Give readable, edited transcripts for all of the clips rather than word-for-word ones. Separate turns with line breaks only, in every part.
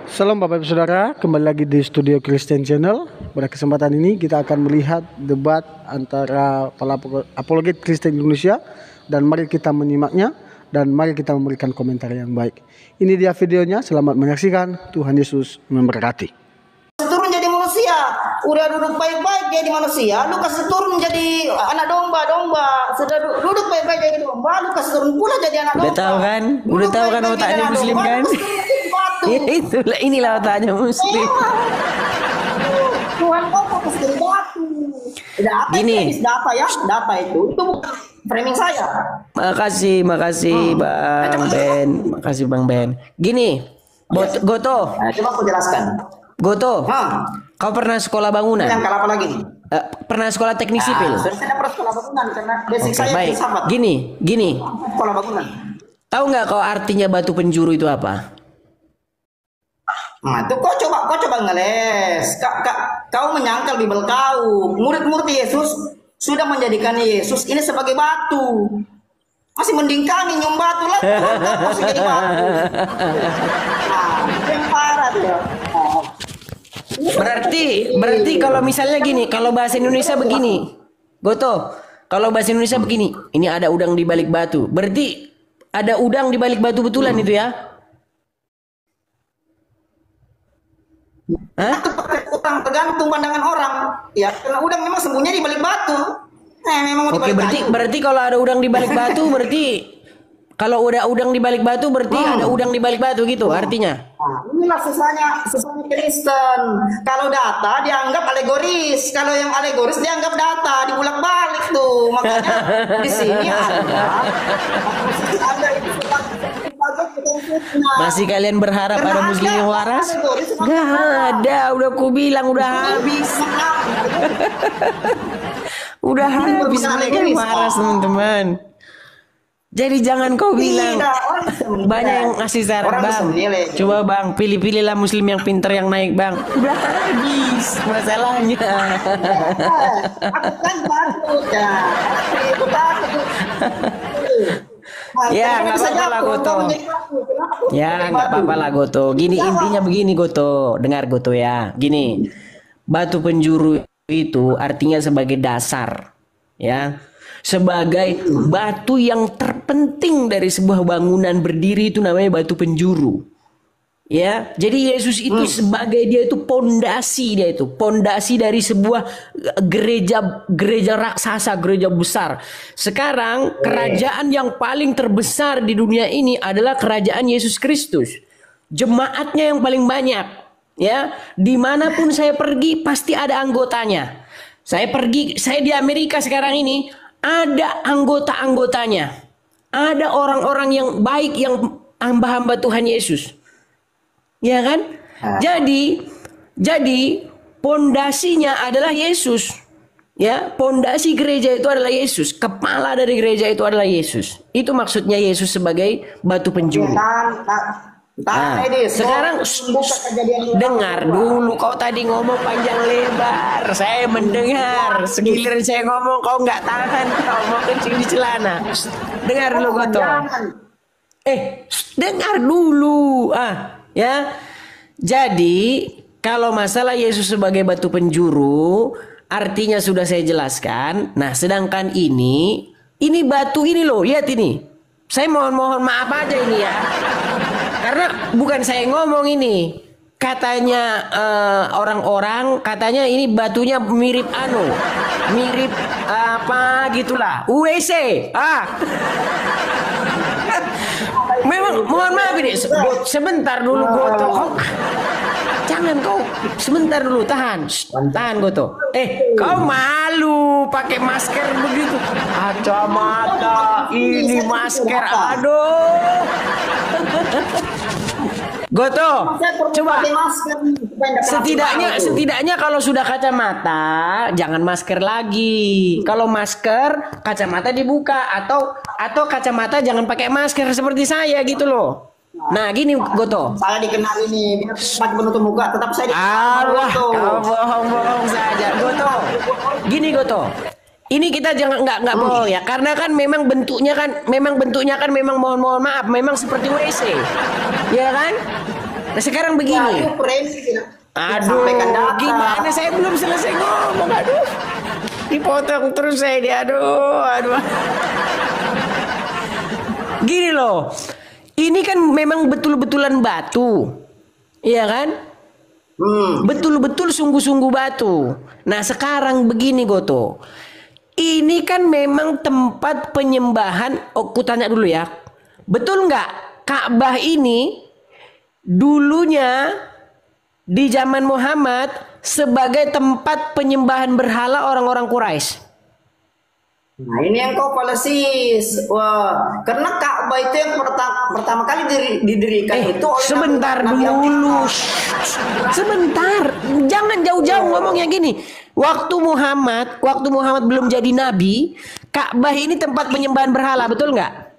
Salam Bapak Ibu Saudara, kembali lagi di Studio Christian Channel. Pada kesempatan ini kita akan melihat debat antara para apologet Kristen Indonesia, dan mari kita menyimaknya dan mari kita memberikan komentar yang baik. Ini dia videonya, selamat menyaksikan. Tuhan Yesus memberkati.
Turun jadi manusia, udah duduk baik-baik jadi manusia, lu kasih turun jadi anak domba. Sudah duduk baik-baik jadi domba, lu kasih turun pula jadi anak domba.
Udah tahu kan otaknya Muslim kan? Inilah otaknya Muslim.
Tuhan kok kasih jadi batu.
Gini.
Data itu bukan framing saya.
Makasih Bang Ben. Gini, Goto.
Coba aku jelaskan.
Goto, kau pernah sekolah bangunan?
Yang apa lagi?
Pernah sekolah teknik sipil?
Saya tidak pernah sekolah bangunan karena basic saya
baik.
filsafat.
Gini.
Sekolah bangunan.
Tahu nggak kau artinya batu penjuru itu apa?
Nah, itu kau coba ngeles. Kau menyangkal Bible kau. Murid-murid Yesus sudah menjadikan Yesus ini sebagai batu. Masih mending kami nyum batu lah. Masih jadi batu. Nah, yang parah tuh.
Berarti kalau misalnya gini, kalau bahasa Indonesia begini, Goto, kalau bahasa Indonesia begini, ini ada udang di balik batu. Berarti ada udang di balik batu betulan itu ya? Hah?
Tergantung pandangan orang. Ya, karena udang memang sembunyi di balik batu. Memang
Oke, berarti kalau ada udang di balik batu, berarti kalau udah udang di balik batu, berarti ada udang di balik batu gitu artinya.
Nah, inilah susahnya Kristen. Kalau data dianggap alegoris, kalau yang alegoris dianggap data, dibulak-balik tuh. Makanya di sini ada itu
masih kalian berharap ada Muslim yang waras? Gak ada, udah aku bilang udah habis. Udah habis mereka yang waras, teman-teman. Jadi jangan kau bilang banyak yang ngasih saran, Bang. Coba Bang, pilih-pilihlah Muslim yang pinter yang naik, Bang. Udah habis masalahnya.
Aku kan takut ya.
Ya nggak apa-apa lah Goto. Ya nggak apa-apa lah Goto. Gini intinya begini Goto, dengar Goto ya. Gini, batu penjuru itu artinya sebagai dasar, ya. Sebagai batu yang terpenting dari sebuah bangunan berdiri itu namanya batu penjuru. Ya, jadi Yesus itu sebagai dia itu pondasi dari sebuah gereja raksasa, gereja besar. Sekarang kerajaan yang paling terbesar di dunia ini adalah kerajaan Yesus Kristus. Jemaatnya yang paling banyak, ya. Dimanapun saya pergi pasti ada anggotanya. Saya di Amerika sekarang ini ada anggota-anggotanya. Ada orang-orang yang baik, yang hamba-hamba Tuhan Yesus. Ya kan? Jadi pondasinya adalah Yesus. Ya, pondasi gereja itu adalah Yesus. Kepala dari gereja itu adalah Yesus. Itu maksudnya Yesus sebagai batu penjuru. Sekarang dengar dulu, kau tadi ngomong panjang lebar, saya mendengar. Segiliran saya ngomong kau nggak tahan, kau mau kencing di celana. Dengar dulu Goto. Dengar dulu. Ya. Jadi kalau masalah Yesus sebagai batu penjuru, artinya sudah saya jelaskan. Nah, sedangkan ini batu ini loh, lihat ini. Saya mohon maaf aja ini ya. Karena bukan saya ngomong ini. Katanya orang-orang katanya ini batunya mirip mirip apa gitulah. UWC. Memang mohon maaf ini. Sebentar dulu Goto. Jangan kau, sebentar dulu, tahan Goto. Kau malu pakai masker begitu. Kacamata, ini masker, aduh. Goto, coba. Setidaknya kalau sudah kacamata, jangan masker lagi. Kalau masker, kacamata dibuka atau kacamata jangan pakai masker seperti saya gitu loh. Nah gini Goto,
saya dikenal ini pakai penutup muka, tetap saya dikenal.
Allah, kau bohong saja Goto. Gini Goto, ini kita jangan nggak bohong ya, karena kan memang bentuknya kan memang mohon maaf memang seperti WC, ya kan? Nah, sekarang begini. Aduh, gimana saya belum selesai ngomong. Aduh, dipotong terus saya dia. Aduh. Gini loh, ini kan memang betul-betulan batu, iya kan? Betul-betul sungguh-sungguh batu. Nah sekarang begini Goto, ini kan memang tempat penyembahan. Oh, ku tanya dulu ya, betul nggak Ka'bah ini dulunya di zaman Muhammad sebagai tempat penyembahan berhala orang-orang Quraisy?
Nah ini yang kau falasis. Wah, karena Ka'bah itu yang pertama kali didirikan itu oleh
sebentar dulu. Sebentar, jangan jauh-jauh ngomongnya gini. Waktu Muhammad belum jadi nabi, Ka'bah ini tempat penyembahan berhala, betul nggak?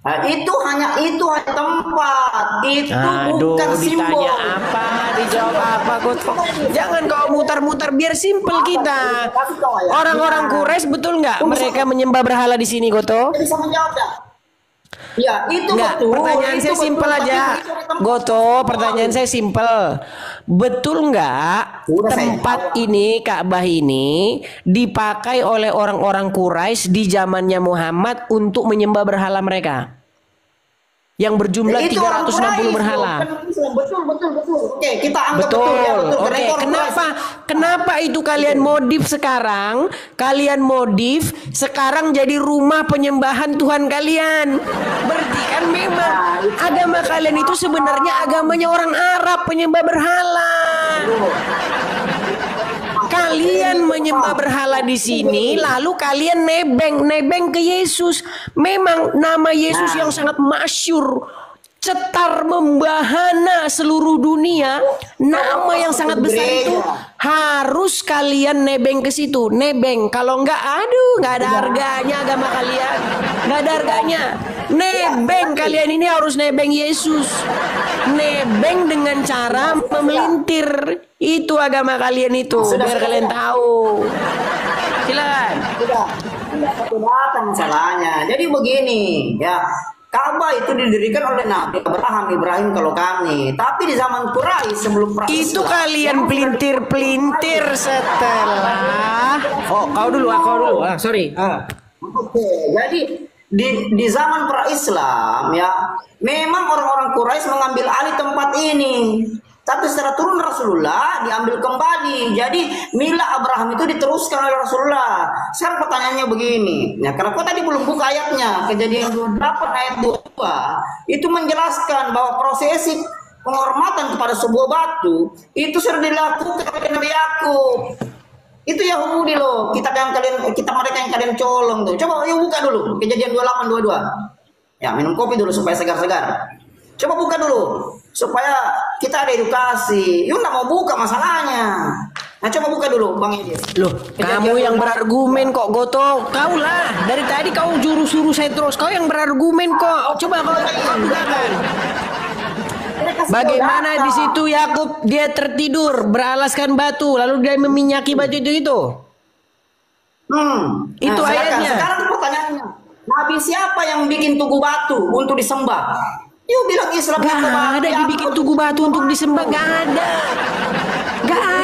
Nah, itu hanya tempat, itu bukan simbol.
Ditanya apa, dijawab apa, Goto. Jangan kau mutar-mutar, biar simpel kita. Orang-orang Quraisy betul nggak mereka menyembah berhala di sini, Goto?
Bisa menjawab ya? Ya, itu
nggak,
betul.
Pertanyaan saya simpel aja, Goto. Pertanyaan saya simpel. Betul nggak tempat ini, Ka'bah ini dipakai oleh orang-orang Quraisy di zamannya Muhammad untuk menyembah berhala mereka? Yang berjumlah 360 berhala.
Betul. Oke, kita anggap
betul.
Ya, betul.
Oke, kenapa itu kalian modif sekarang? Kalian modif sekarang jadi rumah penyembahan Tuhan kalian. Berarti kan memang agama kalian itu sebenarnya agamanya orang Arab, penyembah berhala. Kalian menyembah berhala di sini, lalu kalian nebeng ke Yesus. Memang nama Yesus yang sangat masyhur, cetar membahana seluruh dunia, nama yang sangat besar itu harus kalian nebeng ke situ. Nebeng, kalau enggak, aduh, nggak ada harganya agama kalian, nggak ada harganya. Nebeng kalian ini harus nebeng Yesus, nebeng dengan cara memelintir. Itu agama kalian itu, biar kalian tahu. Silakan.
Sudah masalahnya. Jadi begini, ya. Ka'bah itu didirikan oleh Nabi Ibrahim kalau kami. Tapi di zaman Quraisy sebelum pra-Islam.
Itu kalian pelintir-pelintir setelah. Oh, kau dulu. Sorry.
Oke, jadi di zaman pra-Islam ya, memang orang-orang Quraisy mengambil alih tempat ini. Tapi secara turun Rasulullah diambil kembali. Jadi milah Abraham itu diteruskan oleh Rasulullah. Sekarang pertanyaannya begini. Ya, karena kau tadi belum buka ayatnya. Kejadian 28 ayat 22 itu menjelaskan bahwa prosesi penghormatan kepada sebuah batu itu sudah dilakukan oleh Nabi Yakub. Itu Yahudi loh. Kita mereka yang kalian colong tuh. Coba yuk buka dulu. Kejadian 28 22. Ya, minum kopi dulu supaya segar-segar. Coba buka dulu supaya kita ada edukasi. Yuk nggak mau buka masalahnya. Nah coba buka dulu Bang Edis.
Loh, kamu yang berargumen kok Goto. Kau lah, dari tadi kau suruh saya terus. Kau yang berargumen kok. Coba kau bukakan. Bagaimana di situ Yakub dia tertidur beralaskan batu lalu dia meminyaki batu itu? Itu
nah,
ayatnya.
Sekarang pertanyaannya, Nabi siapa yang bikin tugu batu untuk disembah? Yuk bilang Islam.
Gak ada dibikin tugu batu untuk disembah. Gak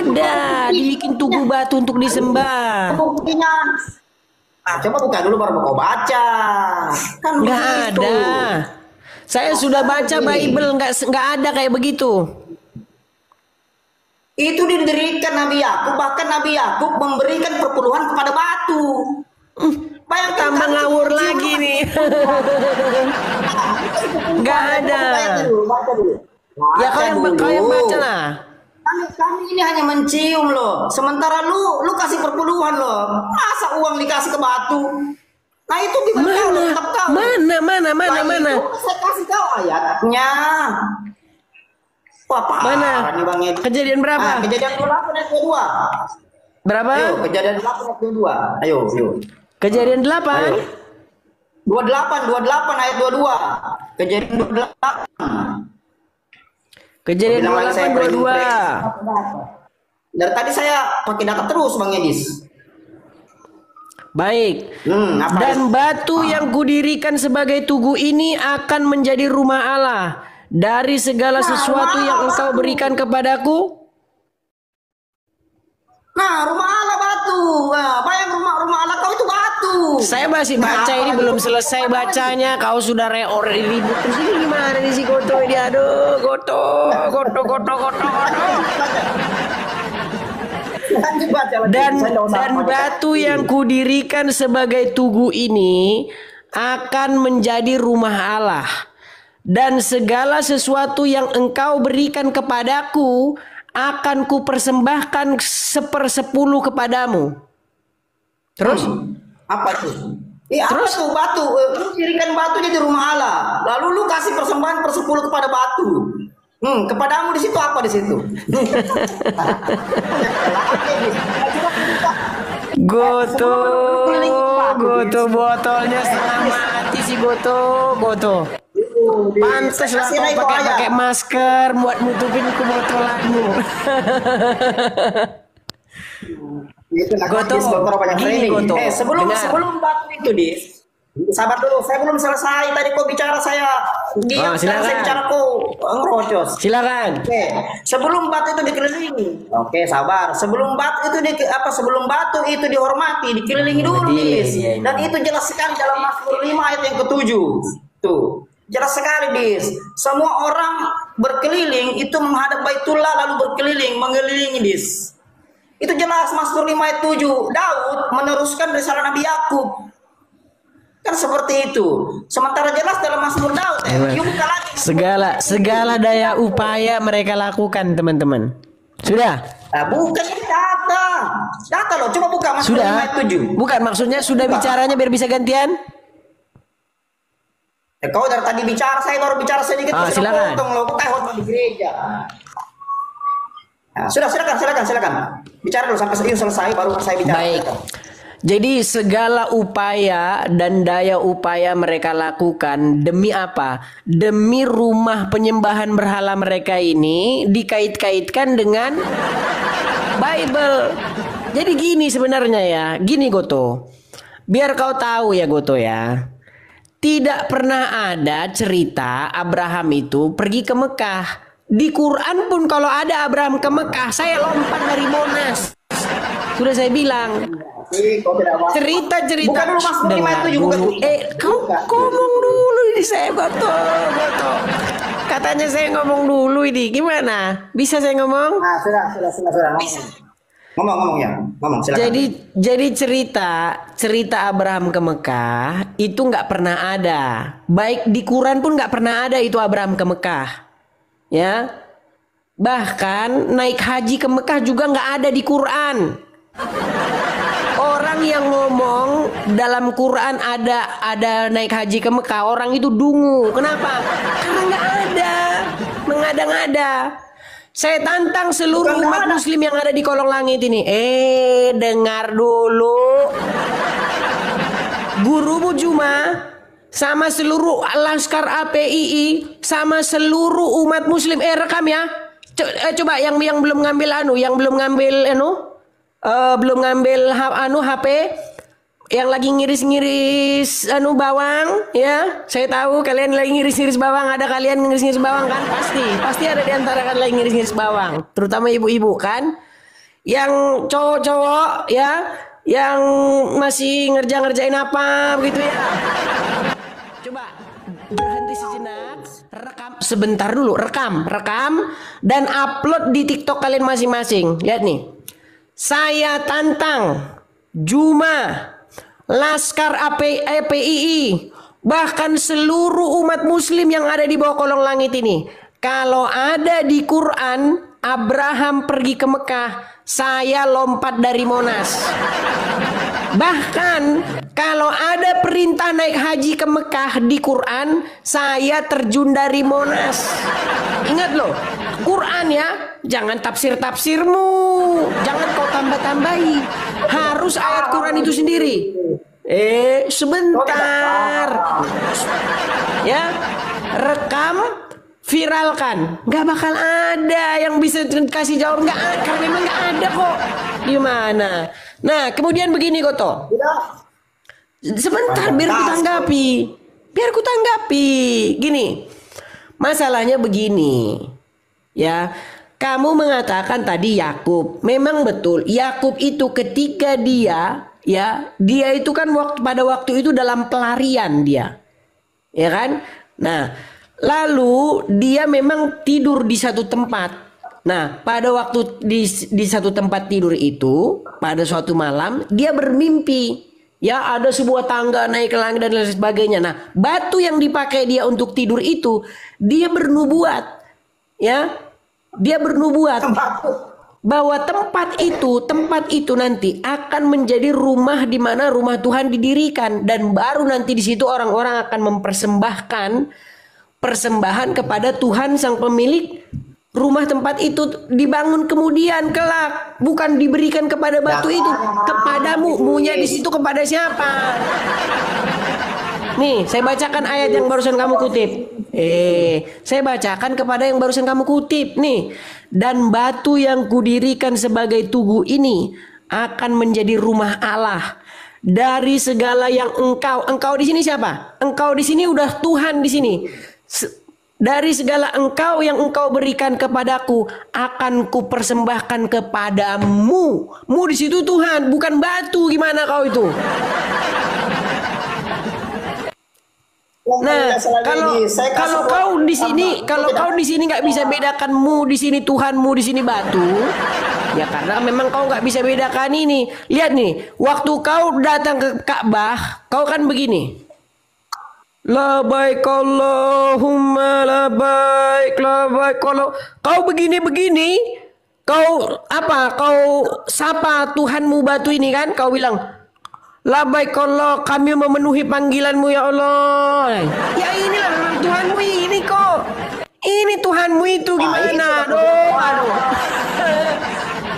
ada dibikin tugu batu untuk disembah.
Buktinya. Nah, coba buka dulu baru mau baca. Kan
gak ada. Saya sudah baca Bible, nggak ada kayak begitu.
Itu didirikan Nabi Yakub, bahkan Nabi Yakub memberikan perpuluhan kepada batu.
Bayangkan tambah ngawur lagi nih. Nggak ada. Ya kau yang baca lah.
Kami ini hanya mencium loh. Sementara lu kasih perpuluhan loh. Masa uang dikasih ke batu? Nah itu mana? Saya kasih kau ayatnya. Wah parah
mana?
Nih Bang Edi.
Kejadian berapa?
Kejadian 28 ayat 22.
Berapa?
Ayo, kejadian 28 ayat 22. Ayo.
Kejadian 8.
Ayo. 28 ayat 22. Kejadian 28.
Kejadian 28 22.
Dari tadi saya pakai data terus Bang Edis.
Baik. Dan batu yang kudirikan sebagai tugu ini akan menjadi rumah Allah. dari segala sesuatu yang engkau berikan kepadaku?
Nah, rumah Allah batu. Nah, bayang rumah Allah kau itu batu.
Saya masih baca ini belum selesai bacanya. Kau sudah ribut terus ini gimana nih si Goto ini? Aduh, Goto. Dan batu yang kudirikan sebagai tugu ini akan menjadi rumah Allah. Dan segala sesuatu yang engkau berikan kepadaku akan kupersembahkan 1/10 kepadamu. Terus?
Apa itu? Terus apa tuh batu? Lu dirikan batu jadi rumah Allah. Lalu lu kasih persembahan 1/10 kepada batu. Kepadamu di situ apa di situ?
Goto botolnya setengah mati si Goto. Pantes lah kau pakai masker buat nutupin ke botolanmu. Goto, gini Goto.
Sebelum batu itu sabar dulu, saya belum selesai tadi kau bicara saya. Saya bicara kau ngerocos.
Silakan.
Oke. Sebelum batu itu dikelilingi. Oke, sabar. Sebelum batu itu dihormati, dikelilingi dulu, Dis. Dan itu jelas sekali dalam Mazmur 5 ayat yang ke-7. Tuh. Jelas sekali, Dis. Semua orang berkeliling itu menghadap Baitullah lalu berkeliling, mengelilingi, Dis. Itu jelas Mazmur 5 ayat 7. Daud meneruskan risalah Nabi Yakub. Kan seperti itu. Sementara jelas dalam Mazmur Daud
segala daya upaya mereka lakukan, teman-teman. Sudah?
Nah, bukan ini data. Data loh, coba buka Mazmur 5 ayat 7.
Bukan, maksudnya sudah bicaranya biar bisa gantian.
Kau dari tadi bicara, saya baru bicara sedikit.
Silakan.
Potong loh, kau di gereja. Nah, silakan. Bicara dulu sampai selesai baru saya bicara.
Baik. Jadi segala upaya dan daya upaya mereka lakukan demi apa? Demi rumah penyembahan berhala mereka ini dikait-kaitkan dengan Bible. Jadi gini sebenarnya ya, gini Goto. Biar kau tahu ya Goto ya. Tidak pernah ada cerita Abraham itu pergi ke Mekah. Di Quran pun kalau ada Abraham ke Mekah, saya lompat dari Monas. Sudah saya bilang. Cerita-cerita dengar dulu. Kau ngomong dulu ini saya Goto. Katanya saya ngomong dulu ini. Gimana? Bisa saya ngomong?
Sudah. Ngomong ya. Silakan.
Jadi cerita Abraham ke Mekah itu nggak pernah ada. Baik di Quran pun nggak pernah ada itu Abraham ke Mekah. Ya. Bahkan naik haji ke Mekah juga nggak ada di Quran. Orang yang ngomong dalam Quran ada naik haji ke Mekah, orang itu dungu. Kenapa? Karena nggak ada, mengada-ngada. Saya tantang seluruh umat Muslim yang ada di kolong langit ini. Dengar dulu. Gurumu Juma sama seluruh laskar APII sama seluruh umat Muslim rekam ya. Coba yang belum ngambil belum ngambil HP yang lagi ngiris-ngiris bawang ya. Saya tahu kalian lagi ngiris-ngiris bawang. Ada kalian ngiris-ngiris bawang kan? Pasti ada di antara kalian lagi ngiris-ngiris bawang, terutama ibu-ibu kan, yang cowok-cowok ya, yang masih ngerjain apa begitu ya. Coba berhenti sejenak, rekam sebentar dulu, rekam dan upload di TikTok kalian masing-masing. Lihat nih. Saya tantang Juma, Laskar APII, bahkan seluruh umat Muslim yang ada di bawah kolong langit ini. Kalau ada di Quran Abraham pergi ke Mekah, saya lompat dari Monas. Bahkan kalau ada perintah naik haji ke Mekah di Quran, saya terjun dari Monas. Ingat loh, Quran ya, jangan tafsir-tafsirmu, jangan kau tambah-tambahi. Harus ayat Quran itu sendiri. Sebentar. Ya, rekam, viralkan. Nggak bakal ada yang bisa kasih jawab, nggak ada, karena memang nggak ada kok. Gimana? Nah, kemudian begini Goto. Sebentar biar ku tanggapi. Gini. Masalahnya begini, ya. Kamu mengatakan tadi Yakub, memang betul. Yakub itu ketika dia itu kan pada waktu itu dalam pelarian dia, ya kan? Nah, lalu dia memang tidur di satu tempat. Nah, pada waktu di satu tempat tidur itu, pada suatu malam dia bermimpi. Ya, ada sebuah tangga naik ke langit dan lain sebagainya. Nah, batu yang dipakai dia untuk tidur itu, dia bernubuat. Ya, dia bernubuat bahwa tempat itu nanti akan menjadi rumah di mana rumah Tuhan didirikan, dan baru nanti di situ orang-orang akan mempersembahkan persembahan kepada Tuhan sang pemilik rumah. Tempat itu dibangun kemudian kelak, bukan diberikan kepada batu itu, kepadamu. Munya di situ kepada siapa? Nih, saya bacakan ayat yang barusan kamu kutip. Saya bacakan kepada yang barusan kamu kutip nih. Dan batu yang kudirikan sebagai tugu ini akan menjadi rumah Allah dari segala yang engkau di sini siapa? Engkau di sini udah Tuhan di sini. Dari segala yang engkau berikan kepadaku akan kupersembahkan kepadamu. Mu di situ Tuhan, bukan batu. Gimana kau itu? Nah, kalau kau di sini nggak bisa bedakan mu di sini Tuhan, mu di sini batu, ya karena memang kau nggak bisa bedakan ini. Lihat nih, waktu kau datang ke Ka'bah, kau kan begini. Labaik Allahumma labaik. Kalau kau begini, kau sapa Tuhanmu batu ini kan, kau bilang, Labaik Allah, kami memenuhi panggilanmu ya Allah. Ya inilah memang Tuhanmu ini kok. Ini Tuhanmu itu gimana? Aduh.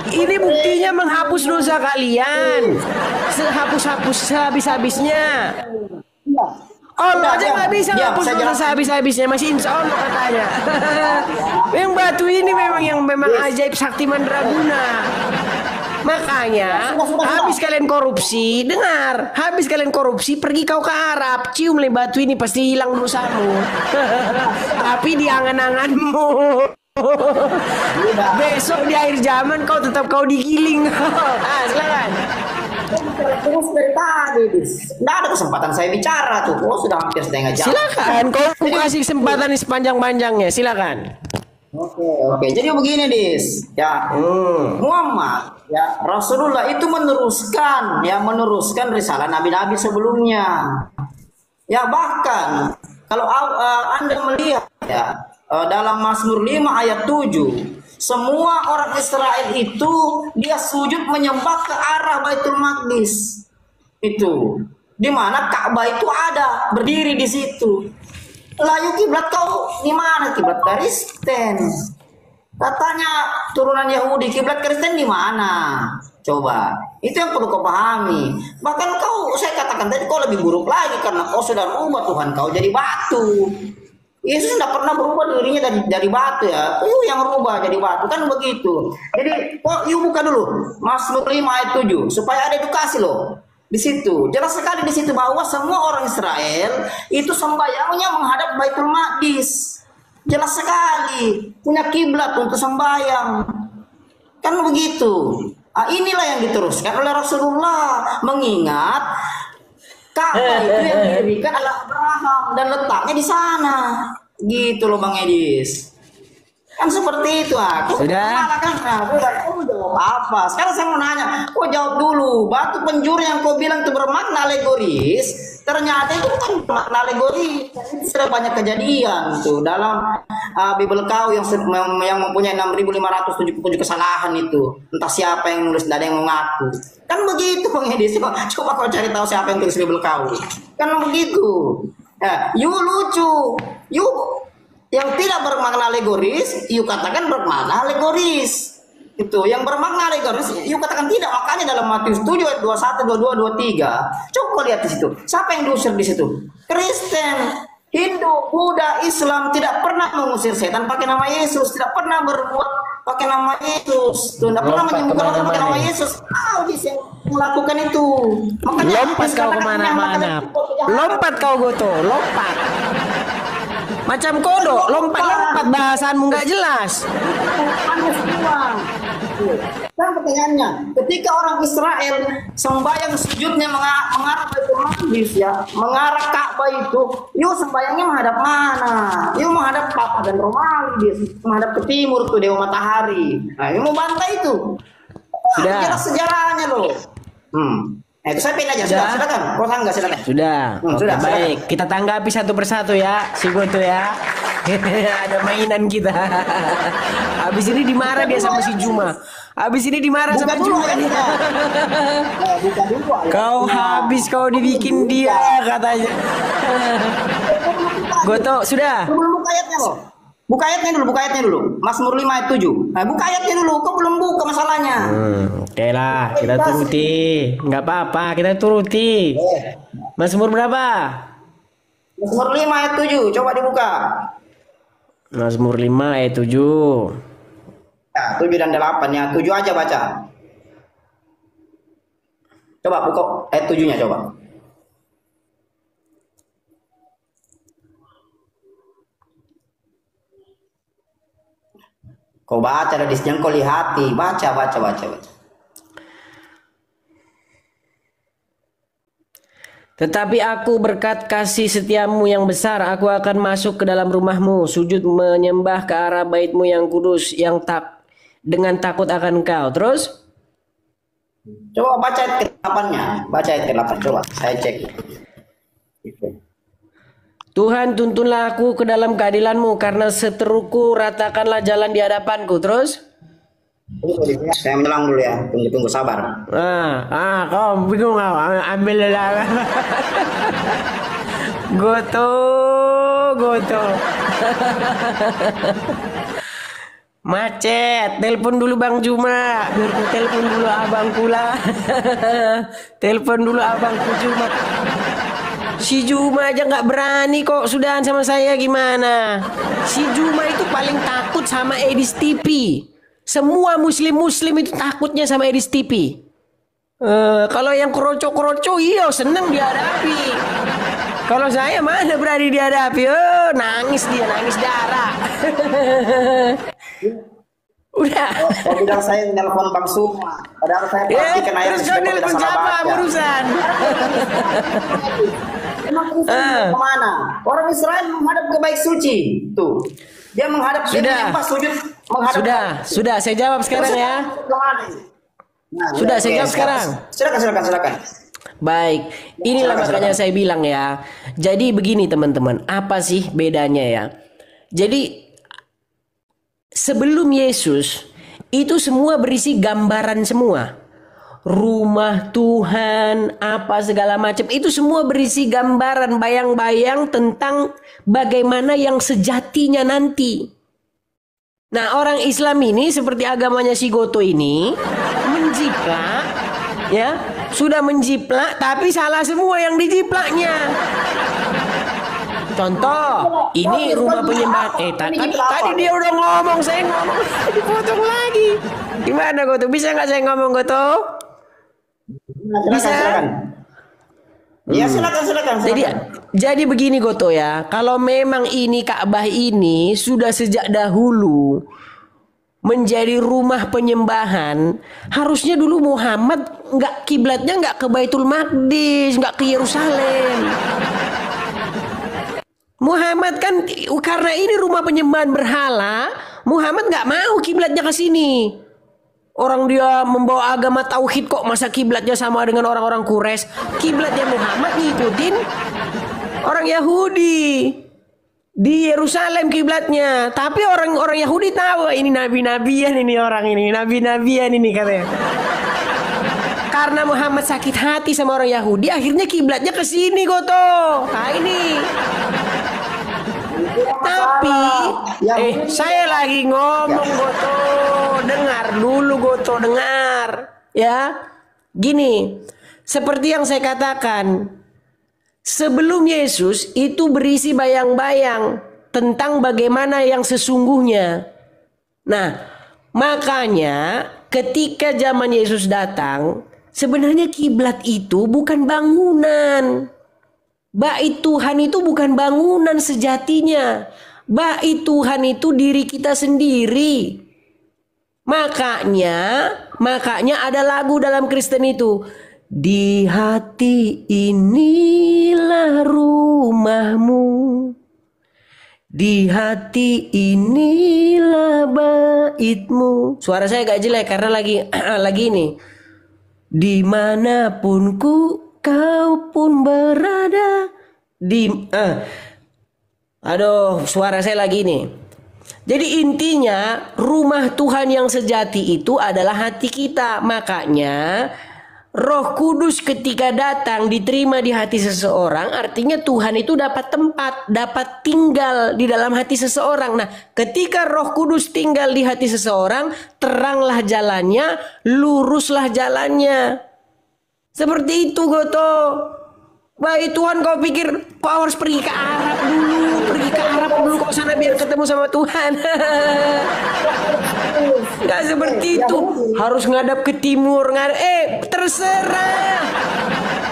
Ini buktinya menghapus dosa kalian. Sehabis-habisnya. Allah aja nggak bisa menghapus dosa sehabis-habisnya. Masih insya Allah katanya. Yang batu ini memang ajaib sakti mandraguna. Makanya habis kalian korupsi, dengar, habis kalian korupsi pergi kau ke Arab, cium le batu ini pasti hilang dosamu. Tapi di angan-anganmu. Besok di akhir zaman kau digiling. Silakan.
Terus dari tadi, nggak ada kesempatan saya bicara tuh. Oh, sudah hampir setengah jam.
Silakan, kau kasih kesempatan sepanjang-panjangnya. Silakan.
Oke. Jadi begini, Dis. Ya, Muhammad, ya Rasulullah itu meneruskan risalah nabi-nabi sebelumnya. Ya, bahkan kalau Anda melihat ya dalam Mazmur 5 ayat 7, semua orang Israel itu dia sujud menyembah ke arah Baitul Maqdis. Itu di mana Ka'bah itu ada, berdiri di situ. Layu kiblat kau di mana? Kiblat Kristen. Katanya turunan Yahudi, kiblat Kristen di mana? Coba, itu yang perlu kau pahami. Bahkan saya katakan tadi kau lebih buruk lagi karena kau sudah berubah Tuhan kau jadi batu. Yesus tidak pernah berubah dirinya dari batu ya. Yang berubah jadi batu kan begitu. Jadi, buka dulu Mazmur 5 ayat 7 supaya ada edukasi loh. Di situ jelas sekali di situ bahwa semua orang Israel itu sembahyangnya menghadap Baitul Maqdis. Jelas sekali punya kiblat untuk sembahyang. Kan begitu. Inilah yang diteruskan oleh Rasulullah, mengingat Ka'bah itu yang didirikan oleh Abraham dan letaknya di sana. Gitu loh Bang Edis. Kan seperti itu
Sudah.
Kau jawab apa? Sekarang saya mau nanya, kau jawab dulu. Batu penjuru yang kau bilang itu bermakna alegoris, ternyata itu bukan bermakna alegoris. Itu sudah banyak kejadian tuh dalam Bible kau yang mempunyai 6.577 kesalahan itu. Entah siapa yang nulis, tidak ada yang mengaku. Kan begitu Bang Edis. Coba kau cari tahu siapa yang tulis Bible kau. Kan begitu. Lucu. Yang tidak bermakna alegoris, katakan bermakna alegoris. Itu yang bermakna alegoris, katakan tidak. Makanya dalam Matius 7 ayat 21, 22, 23. Coba lihat di situ. Siapa yang diusir di situ? Kristen, Hindu, Buddha, Islam tidak pernah mengusir setan pakai nama Yesus, tidak pernah berbuat pakai nama Yesus, tidak pernah menyembuhkan orang pakai nama Yesus. Yang melakukan itu. Makanya
lompat kau kemana-mana. Lompat kau Goto, lompat. Macam kodok, lompat-lompat bahasanmu nggak jelas.
Kan pertanyaannya, ketika orang Israel sembahyang sujudnya mengarah Baitul Maqdis ya, mengarah Ka'bah itu, yuk sembahyangnya menghadap mana? Yuk menghadap Papa dan Romawi, menghadap ke timur tuh Dewa Matahari. Nah, yuk mau bantai itu.
Sudah.
Jelas sejarahnya loh. Nah, itu saya pin aja. Sudah, silakan. Kalau enggak silakan.
Sudah. Oke,
sudah,
baik.
silakan.
Kita tanggapi satu persatu ya, si Goto ya. Ada mainan kita. Habis ini dimarah dia sama si Juma. Habis ini dimarah sama Juma. Kau habis kau dibikin dia katanya. Goto, sudah.
Belum buka ayatnya loh. Buka ayatnya dulu. Mazmur 5 ayat 7. Nah, buka ayatnya dulu. Kok belum buka masalahnya?
Oke lah, kita turuti. Enggak apa-apa, kita turuti. Mazmur berapa?
Mazmur 5 ayat 7. Coba dibuka.
Mazmur 5 ayat 7.
Ya, 7 dan 8 ya. 7 aja baca. Coba buka ayat 7-nya coba. Kau baca dari yang kau lihati, baca.
Tetapi aku berkat kasih setiamu yang besar, aku akan masuk ke dalam rumahmu, sujud menyembah ke arah baitmu yang kudus, yang dengan takut akan Engkau. Terus?
Coba baca ayat ke-8-nya. Baca ayat ke-8, coba saya cek.
Tuhan, tuntunlah aku ke dalam keadilan-Mu, karena seteruku ratakanlah jalan di hadapanku. Terus?
Saya menyelang dulu ya, tunggu sabar.
Kau bingung kau, ambil lah. Goto. Macet, telepon dulu Bang Juma, biar ku telepon dulu abang pula. Telepon dulu abangku Juma. Si Juma aja nggak berani kok sudahan sama saya, gimana? Si Juma itu paling takut sama Edis TV. Semua muslim itu takutnya sama Edis TV. Kalau yang kroco iya seneng dihadapi. Kalau saya mana berani dihadapi? Nangis darah. Udah.
Oh, bilang saya nelpon Bang Suma. Padahal saya pastikan ayat
terus nelpon siapa urusan?
Emang kemana? Orang Israel menghadap ke bait suci. Tuh. Dia menghadap sujud menghadap.
Sudah saya jawab sekarang ya. Sudah saya jawab sekarang.
Silakan.
Baik, inilah makanya saya bilang ya. Jadi begini teman-teman, apa sih bedanya ya? Jadi sebelum Yesus itu semua berisi gambaran semua. Rumah Tuhan, apa segala macam itu semua berisi gambaran, bayang-bayang tentang bagaimana yang sejatinya nanti. Nah, orang Islam ini seperti agamanya si Goto ini menjiplak, ya, sudah menjiplak tapi salah semua yang dijiplaknya. Contoh, ini rumah penyembahan. Tadi dia udah ngomong, saya ngomong dipotong lagi. Gimana Goto? Bisa nggak saya ngomong Goto? Bisa.
Ya silakan.
Jadi begini Goto ya, kalau memang ini Ka'bah ini sudah sejak dahulu menjadi rumah penyembahan, harusnya dulu Muhammad kiblatnya nggak ke Baitul Maqdis, nggak ke Yerusalem. Muhammad kan karena ini rumah penyembahan berhala, Muhammad nggak mau kiblatnya ke sini. Orang dia membawa agama tauhid kok masa kiblatnya sama dengan orang-orang Quraisy. Kiblatnya Muhammad ngikutin orang Yahudi. Di Yerusalem kiblatnya. Tapi orang-orang Yahudi tahu ini nabi-nabian ini orang ini, nabi-nabian ini katanya. Karena Muhammad sakit hati sama orang Yahudi, akhirnya kiblatnya ke sini Goto. Nah ini. Tapi saya lagi ngomong Goto, dengar dulu Goto, dengar ya. Gini, seperti yang saya katakan, sebelum Yesus itu berisi bayang-bayang tentang bagaimana yang sesungguhnya. Nah, makanya ketika zaman Yesus datang, sebenarnya kiblat itu bukan bangunan. Bait Tuhan itu bukan bangunan sejatinya. Bait Tuhan itu diri kita sendiri. Makanya ada lagu dalam Kristen itu. Di hati inilah rumahmu. Di hati inilah baitmu. Suara saya agak jelek karena lagi ini. Dimanapun kau pun berada aduh, suara saya lagi nih. Jadi intinya rumah Tuhan yang sejati itu adalah hati kita. Makanya Roh Kudus ketika datang diterima di hati seseorang, artinya Tuhan itu dapat tempat, dapat tinggal di dalam hati seseorang. Nah, ketika Roh Kudus tinggal di hati seseorang, teranglah jalannya, luruslah jalannya. Seperti itu, Goto. Baik Tuhan, kau pikir kau harus pergi ke Arab dulu, kau sana biar ketemu sama Tuhan. Gak seperti itu. Harus ngadap ke timur, terserah.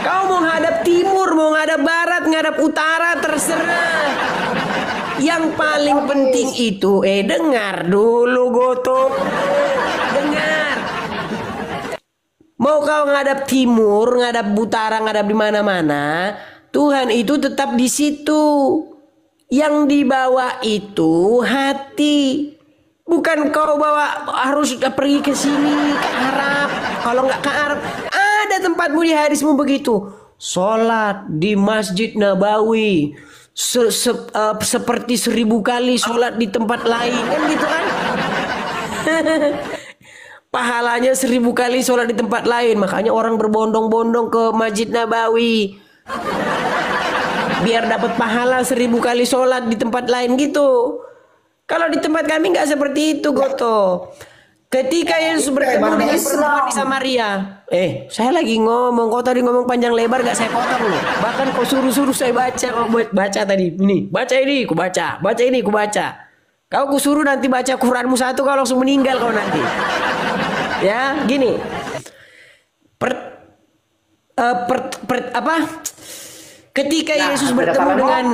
Kau mau ngadap timur, mau ngadap barat, ngadap utara, terserah. Yang paling penting itu, dengar dulu Goto. Dengar. Mau kau ngadap timur, ngadap utara, ngadap di mana-mana, Tuhan itu tetap di situ. Yang dibawa itu hati. Bukan kau bawa harus pergi ke sini, ke Arab. Kalau nggak ke Arab, ada tempatmu di hadismu begitu. Sholat di Masjid Nabawi. Seperti 1000 kali sholat di tempat lain. Kan gitu kan? Pahalanya 1000 kali sholat di tempat lain. Makanya orang berbondong-bondong ke Masjid Nabawi. Biar dapat pahala 1000 kali sholat di tempat lain gitu. Kalau di tempat kami nggak seperti itu, Goto. Ketika Yesus bertemu dengan perempuan di Samaria. Saya lagi ngomong. Kau tadi ngomong panjang lebar gak saya potong loh. Bahkan kau suruh saya baca. Kau buat baca tadi. Ini, baca ini, ku baca. Baca ini, ku baca. Kau kusuruh nanti baca Quranmu satu, kau langsung meninggal kau nanti. Ya, gini. Ketika Yesus bertemu dengan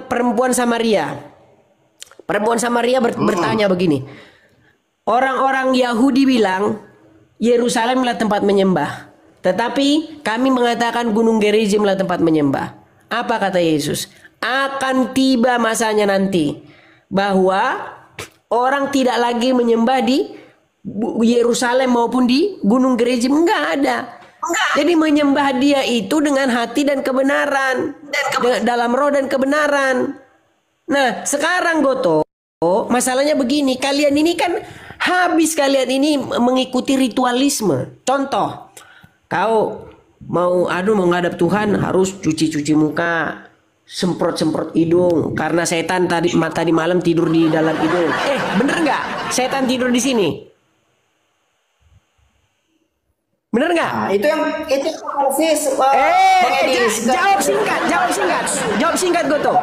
perempuan Samaria. Perempuan Samaria bertanya begini. Orang-orang Yahudi bilang Yerusalemlah tempat menyembah. Tetapi kami mengatakan Gunung Gerizimlah tempat menyembah. Apa kata Yesus? Akan tiba masanya nanti bahwa orang tidak lagi menyembah di Yerusalem maupun di Gunung Gerizim. Enggak ada. Jadi menyembah dia itu dengan hati dan kebenaran, dalam roh dan kebenaran. Nah sekarang Goto, masalahnya begini, kalian ini kan habis kalian ini mengikuti ritualisme. Contoh, kau mau ngadap Tuhan harus cuci muka, semprot hidung karena setan tadi malam tidur di dalam hidung. Bener nggak? Setan tidur di sini. Bener nggak?
Nah, itu
jawab singkat Goto.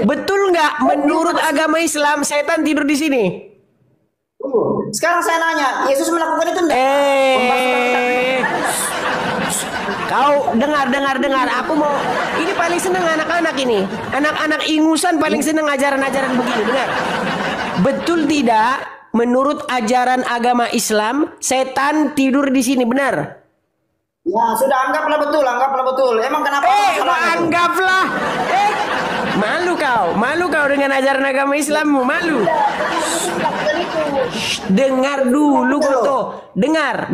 Betul nggak menurut agama Islam setan tidur di sini?
Sekarang saya nanya, Yesus melakukan itu enggak?
Kau dengar. Aku mau, ini paling seneng anak-anak ini. Anak-anak ingusan paling seneng ajaran-ajaran begini. Dengar. Betul tidak? Menurut ajaran agama Islam, setan tidur di sini, benar?
Ya, sudah anggaplah betul. Emang kenapa?
Anggaplah. Malu kau dengan ajaran agama Islammu, malu. Dengar dulu, Goto. Dengar.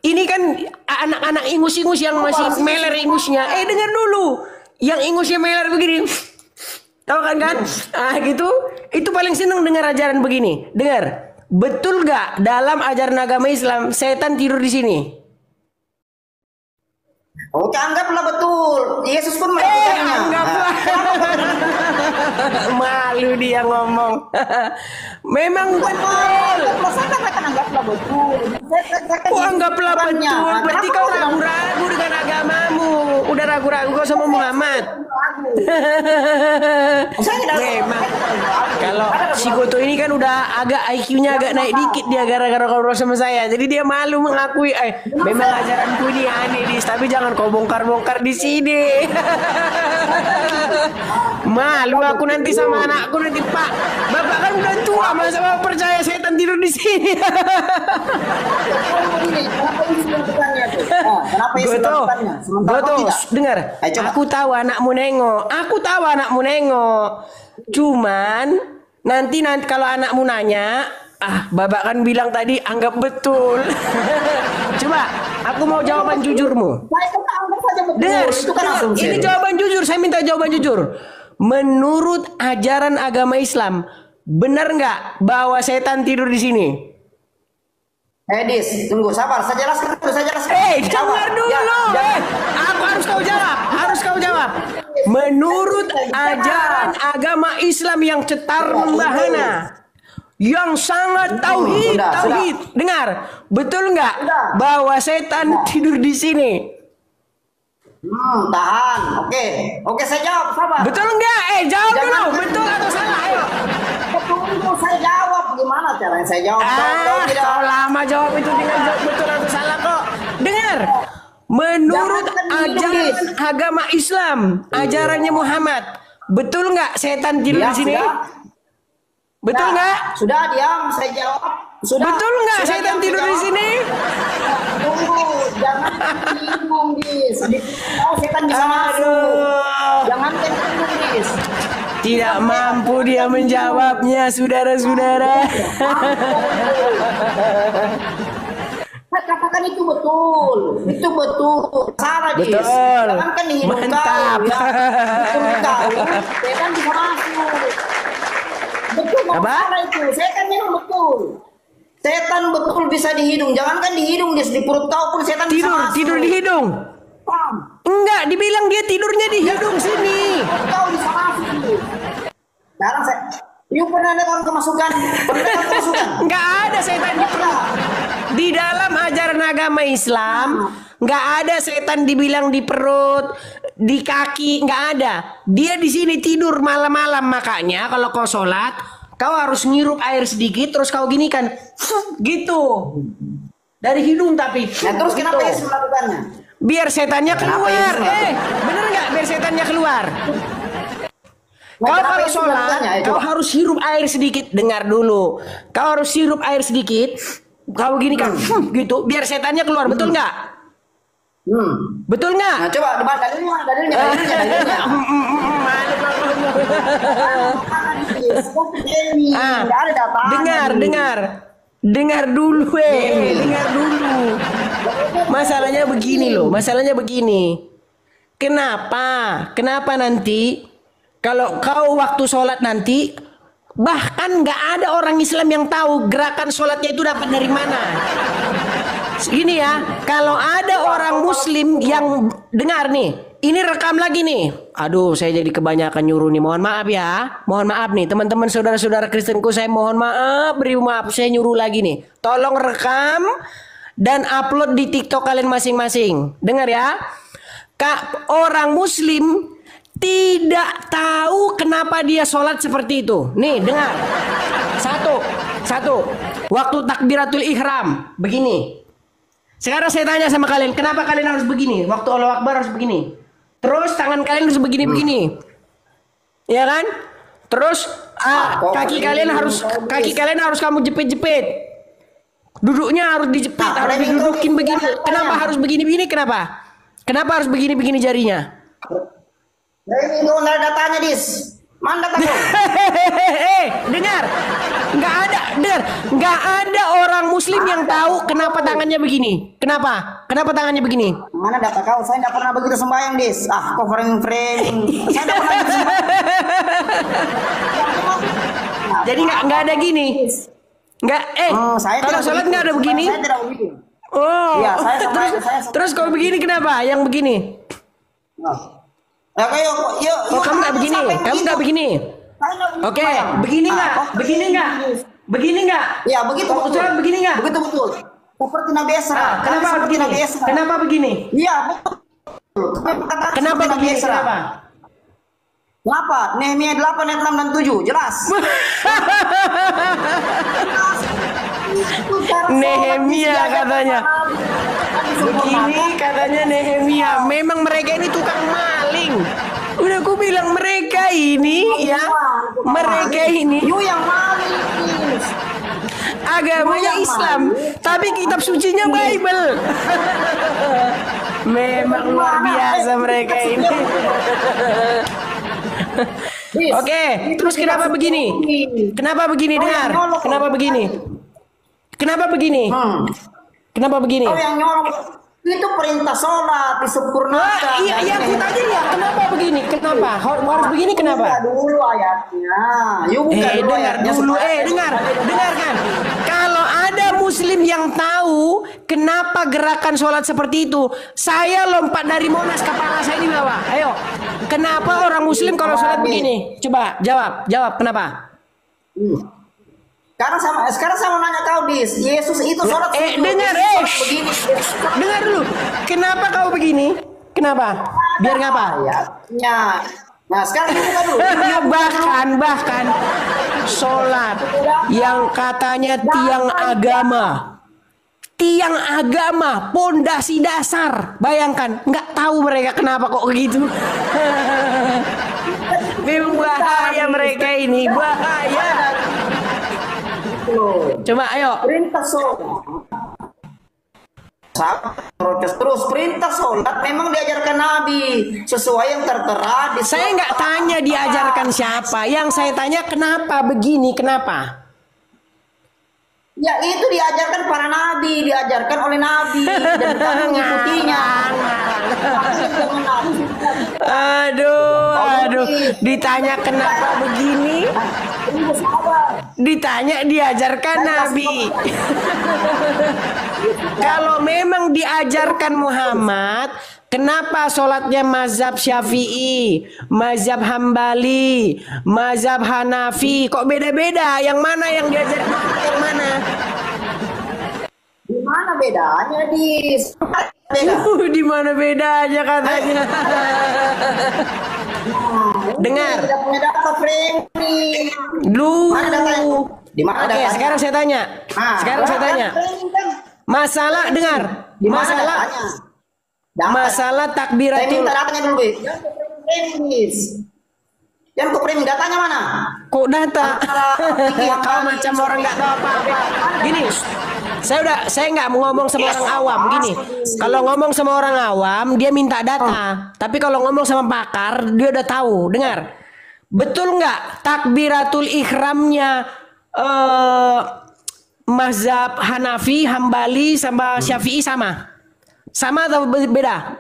Ini kan anak-anak ingus-ingus yang masih meler ingusnya. Dengar dulu. Yang ingusnya meler begini. Tahu kan? Gitu. Itu paling seneng dengar ajaran begini. Dengar. Betul gak dalam ajaran agama Islam setan tidur di sini?
Oke, anggaplah betul. Yesus pun melakukannya.
Anggaplah. Malu dia ngomong. Memang betul.
Saya katakan anggaplah betul.
Anggaplah betul. Berarti kau ragu-ragu dengan agamamu. Udah ragu-ragu kau sama Muhammad. Memang. Kalau si Goto ini kan udah agak IQ-nya agak naik dikit dia gara-gara ngobrol sama saya. Jadi dia malu mengakui memang ajaranku ini aneh, tapi jangan kau bongkar-bongkar di sini. Malu aku nanti sama anakku nanti, Pak. Bapak kan udah tua, masa Bapak percaya setan tidur di sini? Goto, dengar. Aku tahu anakmu nengok. Cuman nanti kalau anakmu nanya, Bapak kan bilang tadi anggap betul. Coba, aku mau jawaban jujurmu. Dengar, ini jawaban jujur. Saya minta jawaban jujur. Menurut ajaran agama Islam, benar nggak bahwa setan tidur di sini?
Dis, tunggu, sabar. Saya jelaskan.
Dengar dulu. Aku harus kau jawab. Menurut ajaran agama Islam yang cetar membahana, yang sangat tauhid. Dengar, betul nggak bahwa setan tidur di sini?
Tahan. Oke, saya jawab, sabar.
Betul nggak? Jawab dulu. Betul atau salah? Ayo.
Tunggu, saya jawab. Gimana caranya saya jawab?
Kau lama jawab itu dengan jawab betul atau salah kok. Dengar. Menurut ajaran agama Islam, ajarannya Muhammad, betul nggak setan tidur di sini? Betul nggak?
Sudah diam, saya jawab.
Betul nggak setan tidur di sini?
Tunggu, jangan bingung, Dis. Tahu setan bisa masuk. Jangan bingung, Dis.
Tidak mampu dia menjawabnya, saudara-saudara.
Katakan itu betul. Salah, Dis.
Betul.
Jangankan di hidung
Mantap.
kau, ya. Setan bisa masuk. Betul,
apa?
Salah itu. Setan memang betul. Setan betul bisa di hidung. Jangankan di hidung, Dis. Di perut kau pun setan bisa masuk.
Tidur di hidung. Enggak, dibilang dia tidurnya di hidung sini.
Kau bisa masuk. Sekarang you pernah dengar kemasukan?
Enggak ada setan di perut. Di dalam ajaran agama Islam, enggak ada setan dibilang di perut, di kaki, enggak ada. Dia di sini tidur malam-malam, makanya kalau kau sholat, kau harus ngirup air sedikit, terus kau ginikan, gitu. Dari hidung tapi.
Nah, terus kenapa Yesus melakukannya?
Biar setannya keluar. Bener nggak? Biar setannya keluar. Kau kalau sholat, kau harus hirup air sedikit. Dengar dulu. Kau harus hirup air sedikit. Kau gini kan, gitu. Biar setannya keluar. Betul nggak? Betul nggak?
Nah, coba debat dalilnya.
Dengar dulu, dengar dulu. Masalahnya begini. Kenapa nanti kalau kau waktu sholat nanti, bahkan nggak ada orang Islam yang tahu gerakan sholatnya itu dapat dari mana. Gini ya, kalau ada orang Muslim yang dengar nih, ini rekam lagi nih. Aduh, saya jadi kebanyakan nyuruh nih. Mohon maaf ya. Mohon maaf nih, teman-teman saudara-saudara Kristenku, saya mohon maaf, beri maaf, saya nyuruh lagi nih. Tolong rekam dan upload di TikTok kalian masing-masing. Dengar ya. Orang Muslim tidak tahu kenapa dia sholat seperti itu. Nih, dengar. Satu. Waktu takbiratul ihram begini. Sekarang saya tanya sama kalian, kenapa kalian harus begini? Waktu Allahu Akbar harus begini. Terus tangan kalian harus begini-begini. Ya kan? Terus kaki kalian harus kamu jepit-jepit. Duduknya harus dijepit, harus didudukin begini. Kenapa harus begini-begini? Kenapa? Kenapa harus begini-begini jarinya?
Ini nggak ada datanya, Dis. Mana data kau?
Dengar. Nggak ada orang Muslim yang tahu kenapa tangannya begini. Kenapa tangannya begini?
Mana data kau? Saya nggak pernah begitu sembahyang, Dis. Kau framing. Saya nggak pernah begitu sembahyang.
Jadi nggak ada gini. Nggak. Kalau sholat nggak ada begini.
Saya tidak begitu.
Oh.
Iya,
terus kalau begini kenapa? Yang begini? Kamu nggak begini. Oke, begini nggak?
Ya, begitu.
Sholat begini nggak?
Begitu betul. Seperti Nabi Esra.
Kenapa begini?
Iya, betul.
Kenapa begini?
Kenapa? Nehemia 8 ayat 6 dan 7, jelas.
Nehemia katanya. Begini katanya Nehemia, memang mereka ini tukang maling. Udah aku bilang mereka ini ya, mereka ini
yang maling.
agamanya Islam, tapi kitab sucinya Bible. Memang luar biasa mereka ini. Oke, terus kenapa begini? Kenapa begini, dengar? Kenapa begini? Kenapa begini? Kenapa begini?
Oh, yang nyolong itu perintah sholat disempurnakan.
Iya, iya, aku tanya ya, kenapa begini? Kenapa? Harus begini kenapa?
Buka dulu ayatnya. Yuk buka dulu
dengar
ayatnya
dulu,
supaya-
dengarkan. Kalau ada muslim yang tahu kenapa gerakan sholat seperti itu, saya lompat dari Monas, kepala saya di bawah. Ayo, kenapa orang muslim kalau sholat begini? Coba jawab, kenapa?
Sekarang saya mau nanya kau, Dis. Yesus itu sholat
Dengar,
begini.
dengar dulu. Kenapa kau begini? Kenapa? Biar ngapa?
Ayatnya. Nah, sekarang buka dulu.
bahkan sholat yang katanya tiang agama, pondasi dasar, bayangkan, nggak tahu mereka kenapa kok gitu. Memang bahaya mereka ini, bahaya. Coba ayo.
Perintah sholat. Protes terus, perintah sholat memang diajarkan Nabi sesuai yang tertera di.
Saya nggak tanya diajarkan siapa, yang saya tanya kenapa begini, kenapa?
Ya itu diajarkan para nabi, diajarkan oleh nabi dan kami mengikutinya.
Aduh, ditanya kenapa begini? Ditanya diajarkan Nabi. Kalau memang diajarkan Muhammad, kenapa sholatnya mazhab Syafi'i, mazhab Hambali, mazhab Hanafi, kok beda-beda? Yang mana yang diajarkan? Yang mana?
Di mana bedanya, Dis?
Di mana bedanya katanya? Dengar.
Tidak punya data framing.
Lu.
Mana datanya? Di mana
Oke,
datanya?
sekarang saya tanya. Sekarang saya tanya. Masalah dengar.
Di mana
Masalah
datanya? Data.
masalah
Saya
takbiratul.
minta datanya dulu, Bis. Yang ke framing datanya mana?
Kok data? Kau macam orang nggak tahu apa-apa. Gini, saya nggak mau ngomong sama orang awam. Gini, kalau ngomong sama orang awam dia minta data. Tapi kalau ngomong sama pakar dia udah tahu. Dengar, betul nggak takbiratul ihramnya mazhab Hanafi, Hambali sama Syafi'i sama? Sama atau beda?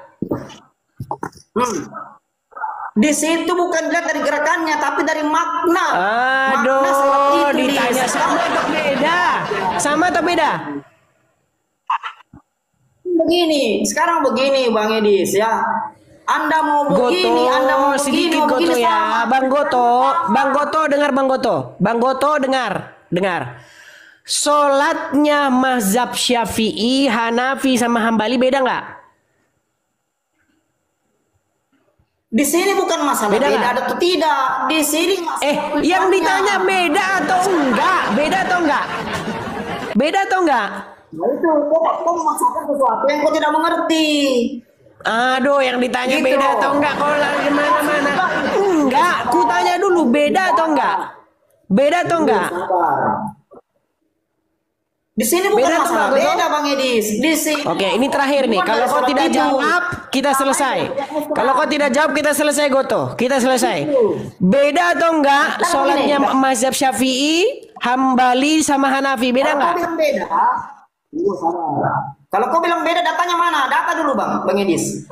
Di situ bukan dilihat dari gerakannya, tapi dari makna.
Aduh,
Makna sholat itu,
ditanya
Dis.
sama atau beda? Sama atau beda?
Begini, sekarang begini, Bang Edis ya. Anda mau begini, Anda mau begini,
sedikit
mau
Goto
begini
ya,
sama.
Bang Goto dengar Bang Goto dengar. Sholatnya mazhab Syafi'i, Hanafi sama Hambali beda nggak?
Di sini bukan masalah
Beda
beda
nggak?
atau tidak. Di sini masalah
Yang
tujuannya.
ditanya beda atau enggak? Beda atau enggak? Beda atau enggak?
Nah, itu kok memaksakan sesuatu yang kau tidak mengerti.
Aduh, yang ditanya
Gitu.
beda atau enggak? Kalau lagi mana-mana. Enggak, ku tanya dulu beda atau enggak? Beda atau enggak?
Sabar. Di sini bukan
Beda atau
masalah
enggak,
beda, Bang Edis. Di sini.
Oke, ini terakhir nih.
Bukan
Kalau
dari
kau
sholat
tidak
itu.
jawab, kita selesai. Kalau kau tidak jawab, kita selesai, Goto. Kita selesai. Beda atau enggak sholatnya mazhab Syafi'i, Hambali sama Hanafi? Beda
Kalau
enggak?
kau bilang beda. Kalau kau bilang beda, datanya mana? Data dulu, Bang Edis.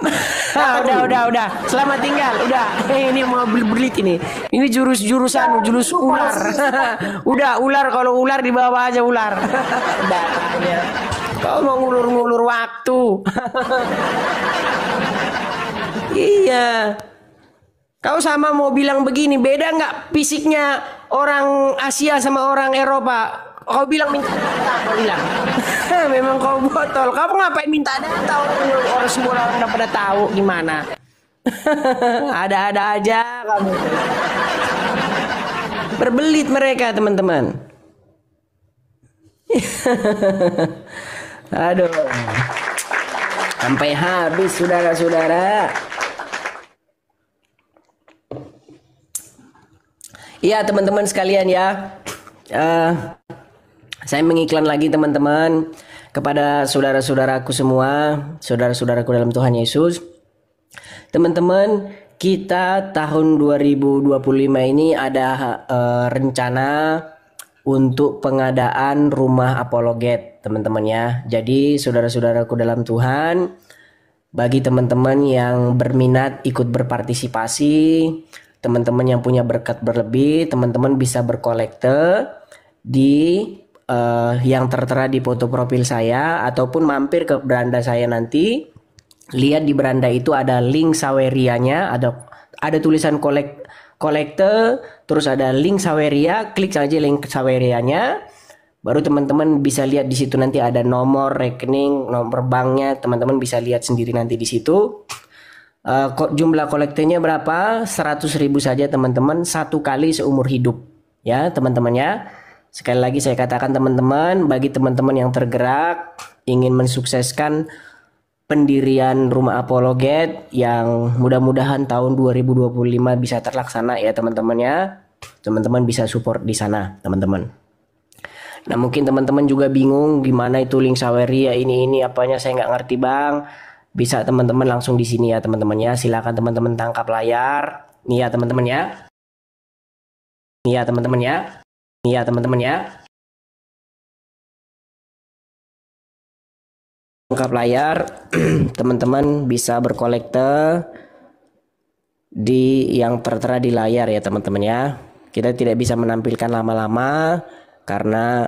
Udah. Selamat tinggal. Udah. Ini mau belit ini. Ini jurus ular. Udah, ular, kalau ular di bawah aja ular. Datanya. Kau mau ngulur-ngulur waktu. Iya. Kau sama mau bilang begini, beda nggak fisiknya orang Asia sama orang Eropa? Kau bilang minta data, kau bilang. Memang kau botol. Kamu ngapain minta data? Orang semua orang udah pada tahu gimana. Ada-ada aja kamu. Berbelit mereka, teman-teman. Aduh. Sampai habis saudara-saudara. Iya teman-teman sekalian ya, saya mengiklan lagi teman-teman kepada saudara-saudaraku semua, saudara-saudaraku dalam Tuhan Yesus. Teman-teman, kita tahun 2025 ini ada rencana untuk pengadaan rumah apologet teman-teman ya. Jadi saudara-saudaraku dalam Tuhan, bagi teman-teman yang berminat ikut berpartisipasi, teman-teman yang punya berkat berlebih, teman-teman bisa berkolekte di yang tertera di foto profil saya ataupun mampir ke beranda saya nanti. Lihat di beranda itu ada link Sawerianya, ada tulisan kolekte, terus ada link Saweria, klik saja link Sawerianya. Baru teman-teman bisa lihat di situ nanti ada nomor rekening, nomor banknya, teman-teman bisa lihat sendiri nanti di situ. Jumlah kolektenya berapa? 100.000 saja teman-teman, satu kali seumur hidup ya teman-teman ya. Sekali lagi saya katakan teman-teman, bagi teman-teman yang tergerak ingin mensukseskan pendirian rumah apologet yang mudah-mudahan tahun 2025 bisa terlaksana ya teman-teman ya. Teman-teman bisa support di sana teman-teman. Nah mungkin teman-teman juga bingung gimana itu link Saweria ini apanya, saya nggak ngerti bang. Bisa teman-teman langsung di sini ya teman-teman ya. Silakan teman-teman tangkap layar. Nih ya teman-teman ya. Nih ya teman-teman ya. Nih ya teman-teman ya. Tangkap layar. Teman-teman bisa berkolekte di yang tertera di layar ya teman-teman ya. Kita tidak bisa menampilkan lama-lama karena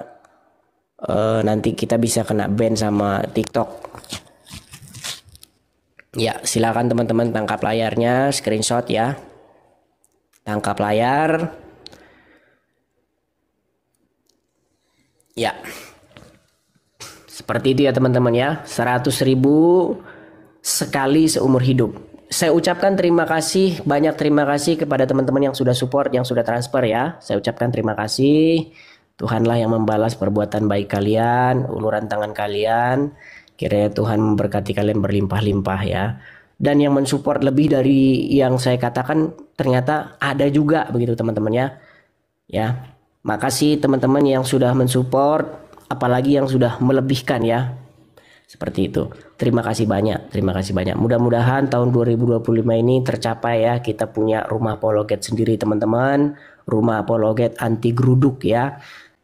nanti kita bisa kena ban sama TikTok. Ya, silakan teman-teman tangkap layarnya, screenshot ya. Tangkap layar. Ya. Seperti itu ya teman-teman ya. 100.000 sekali seumur hidup. Saya ucapkan terima kasih, banyak terima kasih kepada teman-teman yang sudah support, yang sudah transfer ya. Saya ucapkan terima kasih. Tuhanlah yang membalas perbuatan baik kalian, uluran tangan kalian. Kiranya Tuhan memberkati kalian berlimpah-limpah ya. Dan yang mensupport lebih dari yang saya katakan ternyata ada juga begitu teman-teman ya. Ya, makasih teman-teman yang sudah mensupport, apalagi yang sudah melebihkan ya. Seperti itu. Terima kasih banyak, terima kasih banyak. Mudah-mudahan tahun 2025 ini tercapai ya. Kita punya rumah apologet sendiri teman-teman. Rumah apologet anti geruduk ya.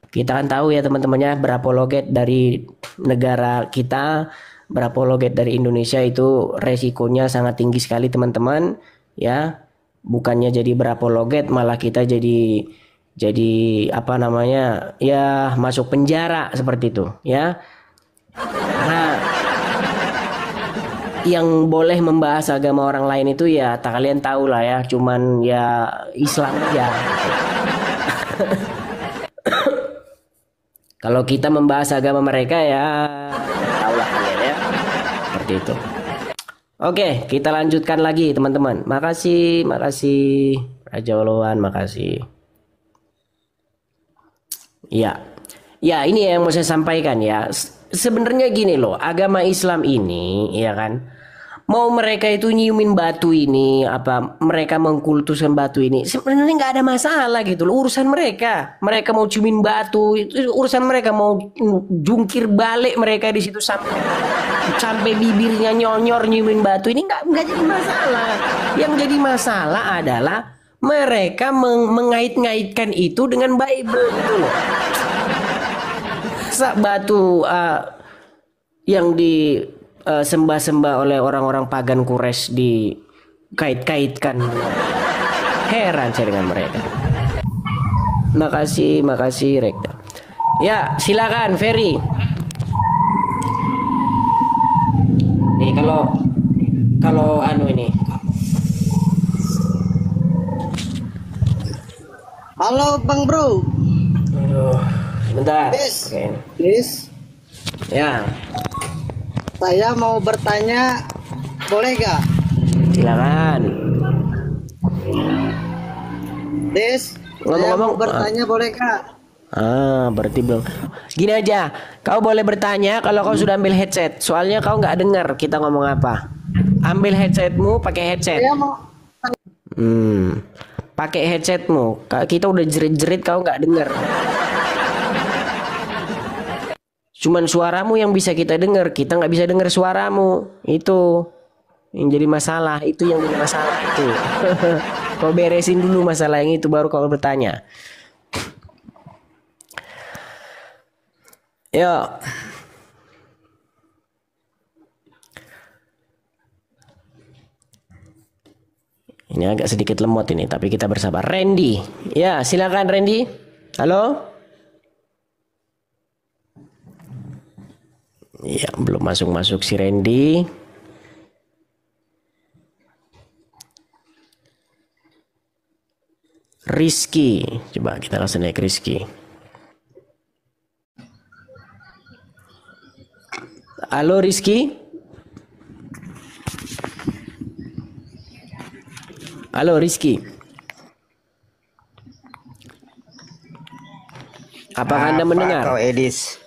Kita kan tahu ya teman-temannya, berapologet dari negara kita, berapologet dari Indonesia itu resikonya sangat tinggi sekali teman-teman ya. Bukannya jadi berapologet malah kita jadi apa namanya ya, masuk penjara seperti itu ya. Nah, yang boleh membahas agama orang lain itu ya kalian tahu lah ya, cuman ya Islam aja. Kalau kita membahas agama mereka ya tahulah kalian ya. Seperti itu. Oke, kita lanjutkan lagi teman-teman. Makasih Raja Oloan, makasih. Ya. Ya, ini yang mau saya sampaikan ya. Sebenarnya gini loh, agama Islam ini ya kan, mau mereka itu nyiumin batu ini, apa mereka mengkultuskan batu ini, sebenarnya nggak ada masalah gitu loh, urusan mereka. Mereka mau ciumin batu itu urusan mereka, mau jungkir balik mereka di situ sampai bibirnya nyonyor nyiumin batu ini nggak jadi masalah. Yang jadi masalah adalah mereka mengait-ngaitkan itu dengan Bible gitu loh. Batu yang di sembah-sembah oleh orang-orang pagan Quraisy dikait-kaitkan. Heran saya dengan mereka. Makasih Rektor. Ya, silakan Ferry. Nih kalau anu ini.
Halo Bang Bro.
Aduh, sebentar.
Oke.
Ya.
Saya mau bertanya, boleh gak?
Silakan.
Des, saya
Ngomong-ngomong,
mau bertanya boleh gak?
Berarti belum. Gini aja, kau boleh bertanya kalau kau sudah ambil headset. Soalnya kau nggak dengar kita ngomong apa. Ambil headsetmu, pakai headset.
Saya mau
Pakai headsetmu. Kita udah jerit-jerit, kau nggak dengar. Cuman suaramu yang bisa kita dengar. Kita nggak bisa dengar suaramu. Itu yang jadi masalah. Itu yang jadi masalah itu. Kau beresin dulu masalah yang itu, baru kau bertanya. Yuk. Ini agak sedikit lemot ini, tapi kita bersabar. Randy. Ya, silakan Randy. Halo? Ya, belum masuk-masuk si Randy. Rizky. Coba kita langsung naik Rizky. Halo Rizky. Halo Rizky. Apakah Anda mendengar?
Kau Edis.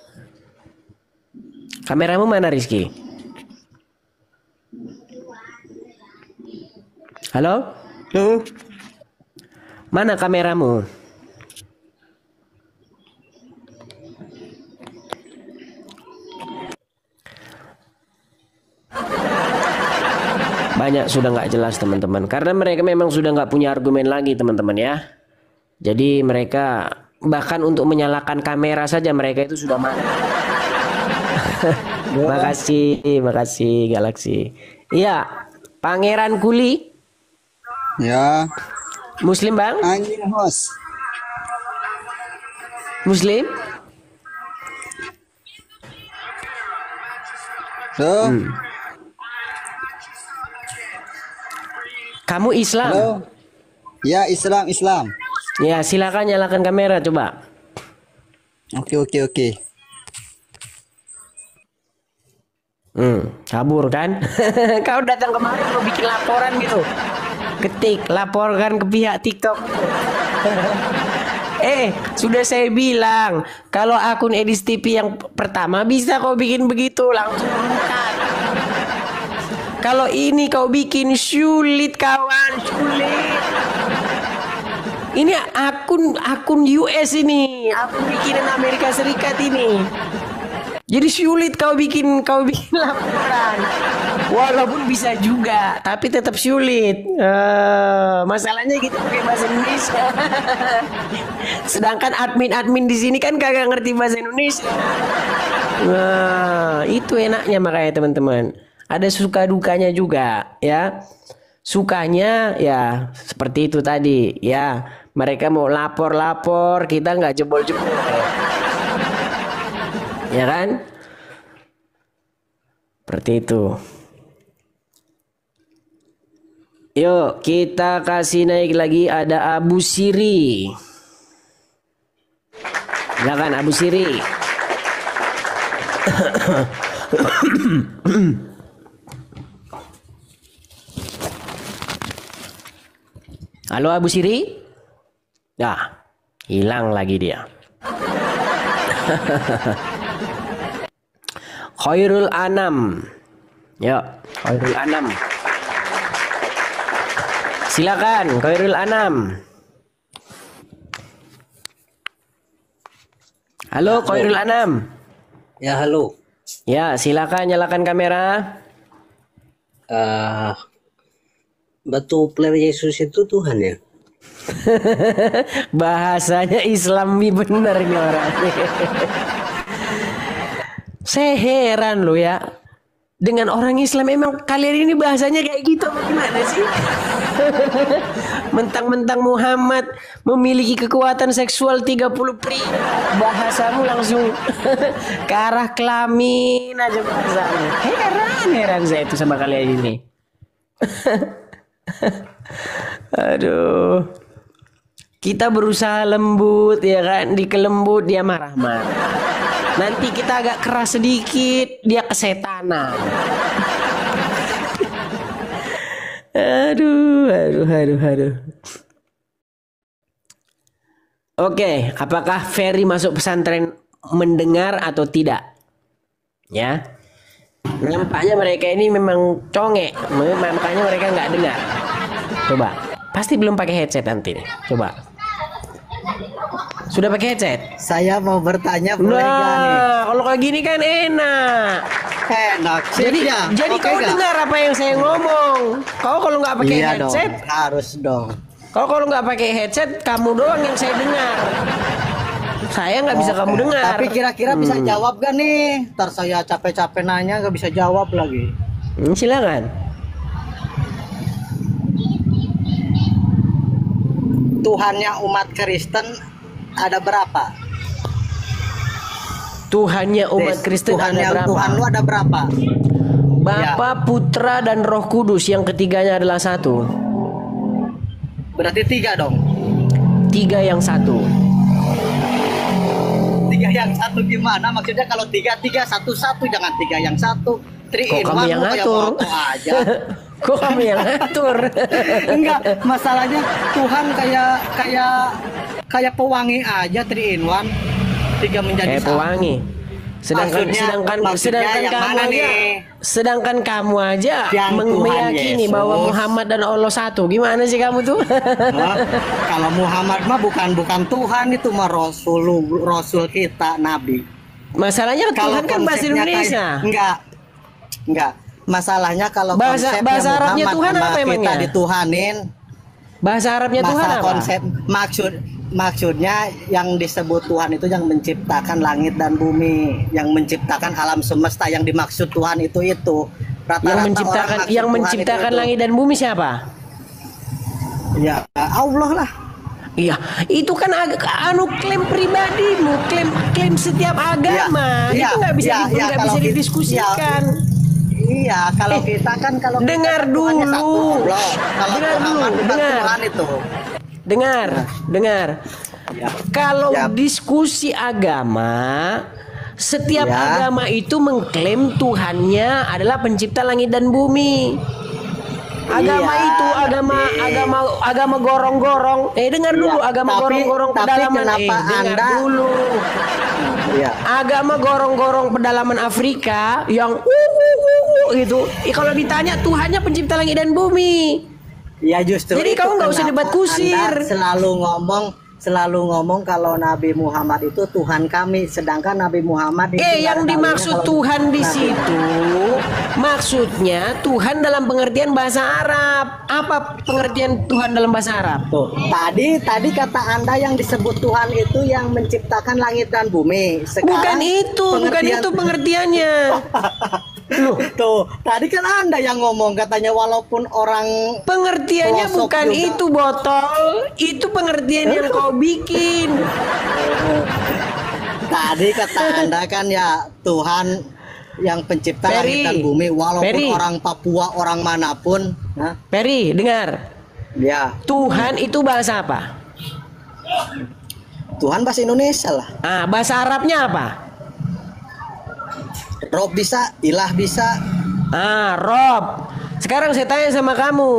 Kameramu mana Rizky? Halo? Mana kameramu? Banyak sudah nggak jelas teman-teman, karena mereka memang sudah nggak punya argumen lagi teman-teman ya. Jadi mereka bahkan untuk menyalakan kamera saja mereka itu sudah mati. makasih Galaxy. Iya, Pangeran Kuli.
Ya.
Muslim bang?
Anjing host.
Muslim? Kamu Islam?
Halo. Ya, Islam.
Ya, silakan nyalakan kamera coba.
Oke.
Kabur kan? Kau datang kemari mau bikin laporan gitu. Ketik laporkan ke pihak TikTok. Sudah saya bilang kalau akun Edis TV yang pertama bisa kau bikin begitu langsung bukan. Kalau ini kau bikin sulit kawan, sulit. Ini akun US ini, akun bikinan Amerika Serikat ini. Jadi sulit kau bikin laporan. Walaupun bisa juga, tapi tetap sulit. Masalahnya gitu pakai bahasa Indonesia. Sedangkan admin di sini kan kagak ngerti bahasa Indonesia. Nah, itu enaknya makanya teman-teman. Ada suka dukanya juga ya. Sukanya ya seperti itu tadi ya. Mereka mau lapor, kita nggak jebol-jebol. Ya kan? Seperti itu. Yuk kita kasih naik lagi, ada Abu Siri. Silakan Abu Siri. Halo Abu Siri. Hilang lagi dia. Khairul Anam. Ya, Khairul Anam. Silakan Khairul Anam. Halo Khairul Anam.
Ya, halo.
Ya, silakan nyalakan kamera.
Batu player Yesus itu Tuhan ya?
Bahasanya Islami bener nih orang. Saya heran loh ya. Dengan orang Islam emang kalian ini bahasanya kayak gitu gimana sih? Mentang-mentang Muhammad memiliki kekuatan seksual 30 pria, bahasamu langsung ke arah kelamin aja bahasamu. Heran saya itu sama kalian ini. Aduh. Kita berusaha lembut ya kan, dikelembut dia marah-marah. Nanti kita agak keras sedikit, dia kesetanan. Aduh. Oke, apakah Ferry masuk pesantren mendengar atau tidak? Ya, nampaknya mereka ini memang congek, makanya mereka nggak dengar. Coba, pasti belum pakai headset nanti nih. Coba, sudah pakai headset?
Saya mau bertanya boleh nggak nih?
Nah, kalau kayak gini kan enak.
Enak.
Jadi
Oke
kau
nggak?
dengar apa yang saya ngomong. Kau kalau nggak pakai
Iya dong,
headset,
harus dong.
kalau nggak pakai headset, kamu doang yang saya dengar. Saya nggak bisa kamu dengar.
Tapi kira-kira bisa jawab gak nih? Ntar saya capek-capek nanya gak bisa jawab lagi.
Silakan.
Tuhannya umat Kristen ada berapa?
Tuhannya umat
Des,
Kristen
Tuhannya,
ada berapa?
Tuhan lu ada berapa?
Bapa, Putra, dan Roh Kudus. Yang ketiganya adalah satu.
Berarti 3 dong.
3 yang satu.
3 yang satu gimana? Maksudnya kalau 3 1 jangan 3 yang satu.
Kok kamu yang ngatur?
Aja.
Kok kamu yang ngatur?
Enggak, masalahnya Tuhan kayak pewangi aja 3 in 1. 3 menjadi
Kayak
1.
pewangi. Sedangkan
Maksudnya yang
kamu
mana
aja,
nih?
sedangkan kamu aja
Yang Tuhan
meyakini
Yesus.
bahwa Muhammad dan Allah satu. Gimana sih kamu tuh?
Hah? Kalau Muhammad mah bukan Tuhan, itu mah Rasul kita, Nabi.
Masalahnya Tuhan kan bahasa
konsepnya
Indonesia.
Enggak. Masalahnya kalau
Bahasa
konsepnya
Arabnya
Muhammad
Tuhan
sama
apa emangnya?
kita dituhanin,
Bahasa Arabnya Tuhan
masalah
apa?
konsep maksudnya yang disebut Tuhan itu yang menciptakan langit dan bumi, yang menciptakan alam semesta. Yang dimaksud Tuhan itu Rata-rata
Yang menciptakan langit dan bumi siapa?
Ya Allah lah.
Iya, itu kan klaim pribadimu, klaim setiap agama.
Iya,
Itu nggak bisa
iya, iya,
nggak
kalau
bisa
kita-
didiskusikan.
Iya, kalau kita kan kalau
dengar
kita Tuhannya
dulu.
satu, Allah. Kalau
Dengar
Muhammad
dulu,
bukan
dengar.
Tuhan itu.
Dengar.
Ya.
Kalau
Ya.
diskusi agama, setiap
Ya.
agama itu mengklaim Tuhannya adalah pencipta langit dan bumi. Agama
Iya,
itu agama gorong-gorong. Dengar dulu,
Iya,
agama
tapi-
gorong-gorong
tapi
pedalaman.
kenapa
Dengar
Anda-
dulu.
Iya.
Agama gorong-gorong pedalaman Afrika yang gitu. Kalau ditanya Tuhannya pencipta langit dan bumi.
Ya justru
Jadi
itu
kamu nggak usah
kenapa
debat kusir.
Anda selalu ngomong kalau Nabi Muhammad itu Tuhan kami, sedangkan Nabi Muhammad itu
Yang dimaksud Tuhan di situ maksudnya Tuhan dalam pengertian bahasa Arab. Apa pengertian Tuhan dalam bahasa Arab?
Tuh, tadi kata Anda yang disebut Tuhan itu yang menciptakan langit dan bumi.
Bukan itu pengertiannya.
Tuh, tadi kan Anda yang ngomong katanya walaupun orang
Pengertiannya
pelosok
bukan
juga.
itu, botol. Itu pengertian yang kau bikin.
Tadi kata Anda kan ya Tuhan yang pencipta
Ferry,
langit dan bumi walaupun
Ferry.
orang Papua, orang manapun. Nah,
Ferry, dengar.
ya,
Tuhan itu bahasa apa?
Tuhan bahasa Indonesia lah.
Bahasa Arabnya apa?
Rob bisa, ilah bisa.
Rob. Sekarang saya tanya sama kamu.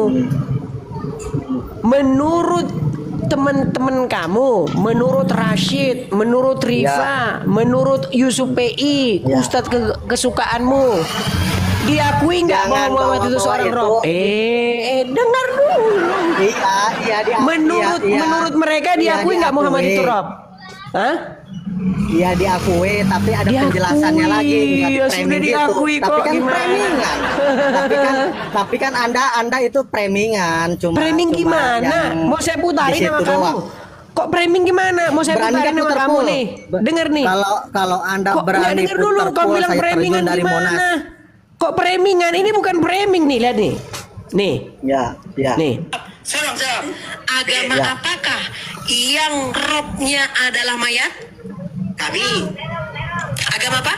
Menurut teman-teman kamu, menurut Rashid, menurut Rifa, menurut Yusuf PI,
Ya.
Ustadz kesukaanmu, diakui nggak
Jangan
bahwa Muhammad itu
bawa-bawa
seorang
itu.
Rob? Dengar dulu.
Iya,
Menurut mereka diakui nggak Muhammad itu Rob? Hah?
Iya diakui, tapi ada
Diakui.
penjelasannya lagi. Nggak
Ya,
di-framing
sudah diakui
gitu.
kok,
Tapi kan
gimana?
framingan. tapi kan Anda itu framingan.
Framing gimana? Mau saya putarin sama kamu? Kok framing gimana? Mau saya
Berani
putarin
nggak
sama
putar
kamu
full?
nih? Dengar nih.
Kalau Anda
Kok nggak
berani
denger dulu?
putar
Kau
full,
bilang
saya
framingan
terjun dari Monas.
gimana? Kok framingan? Ini bukan framing nih, lihat nih. Nih,
Ya.
nih.
Agama
Ya.
apakah yang robnya adalah mayat? Kami. Agama apa?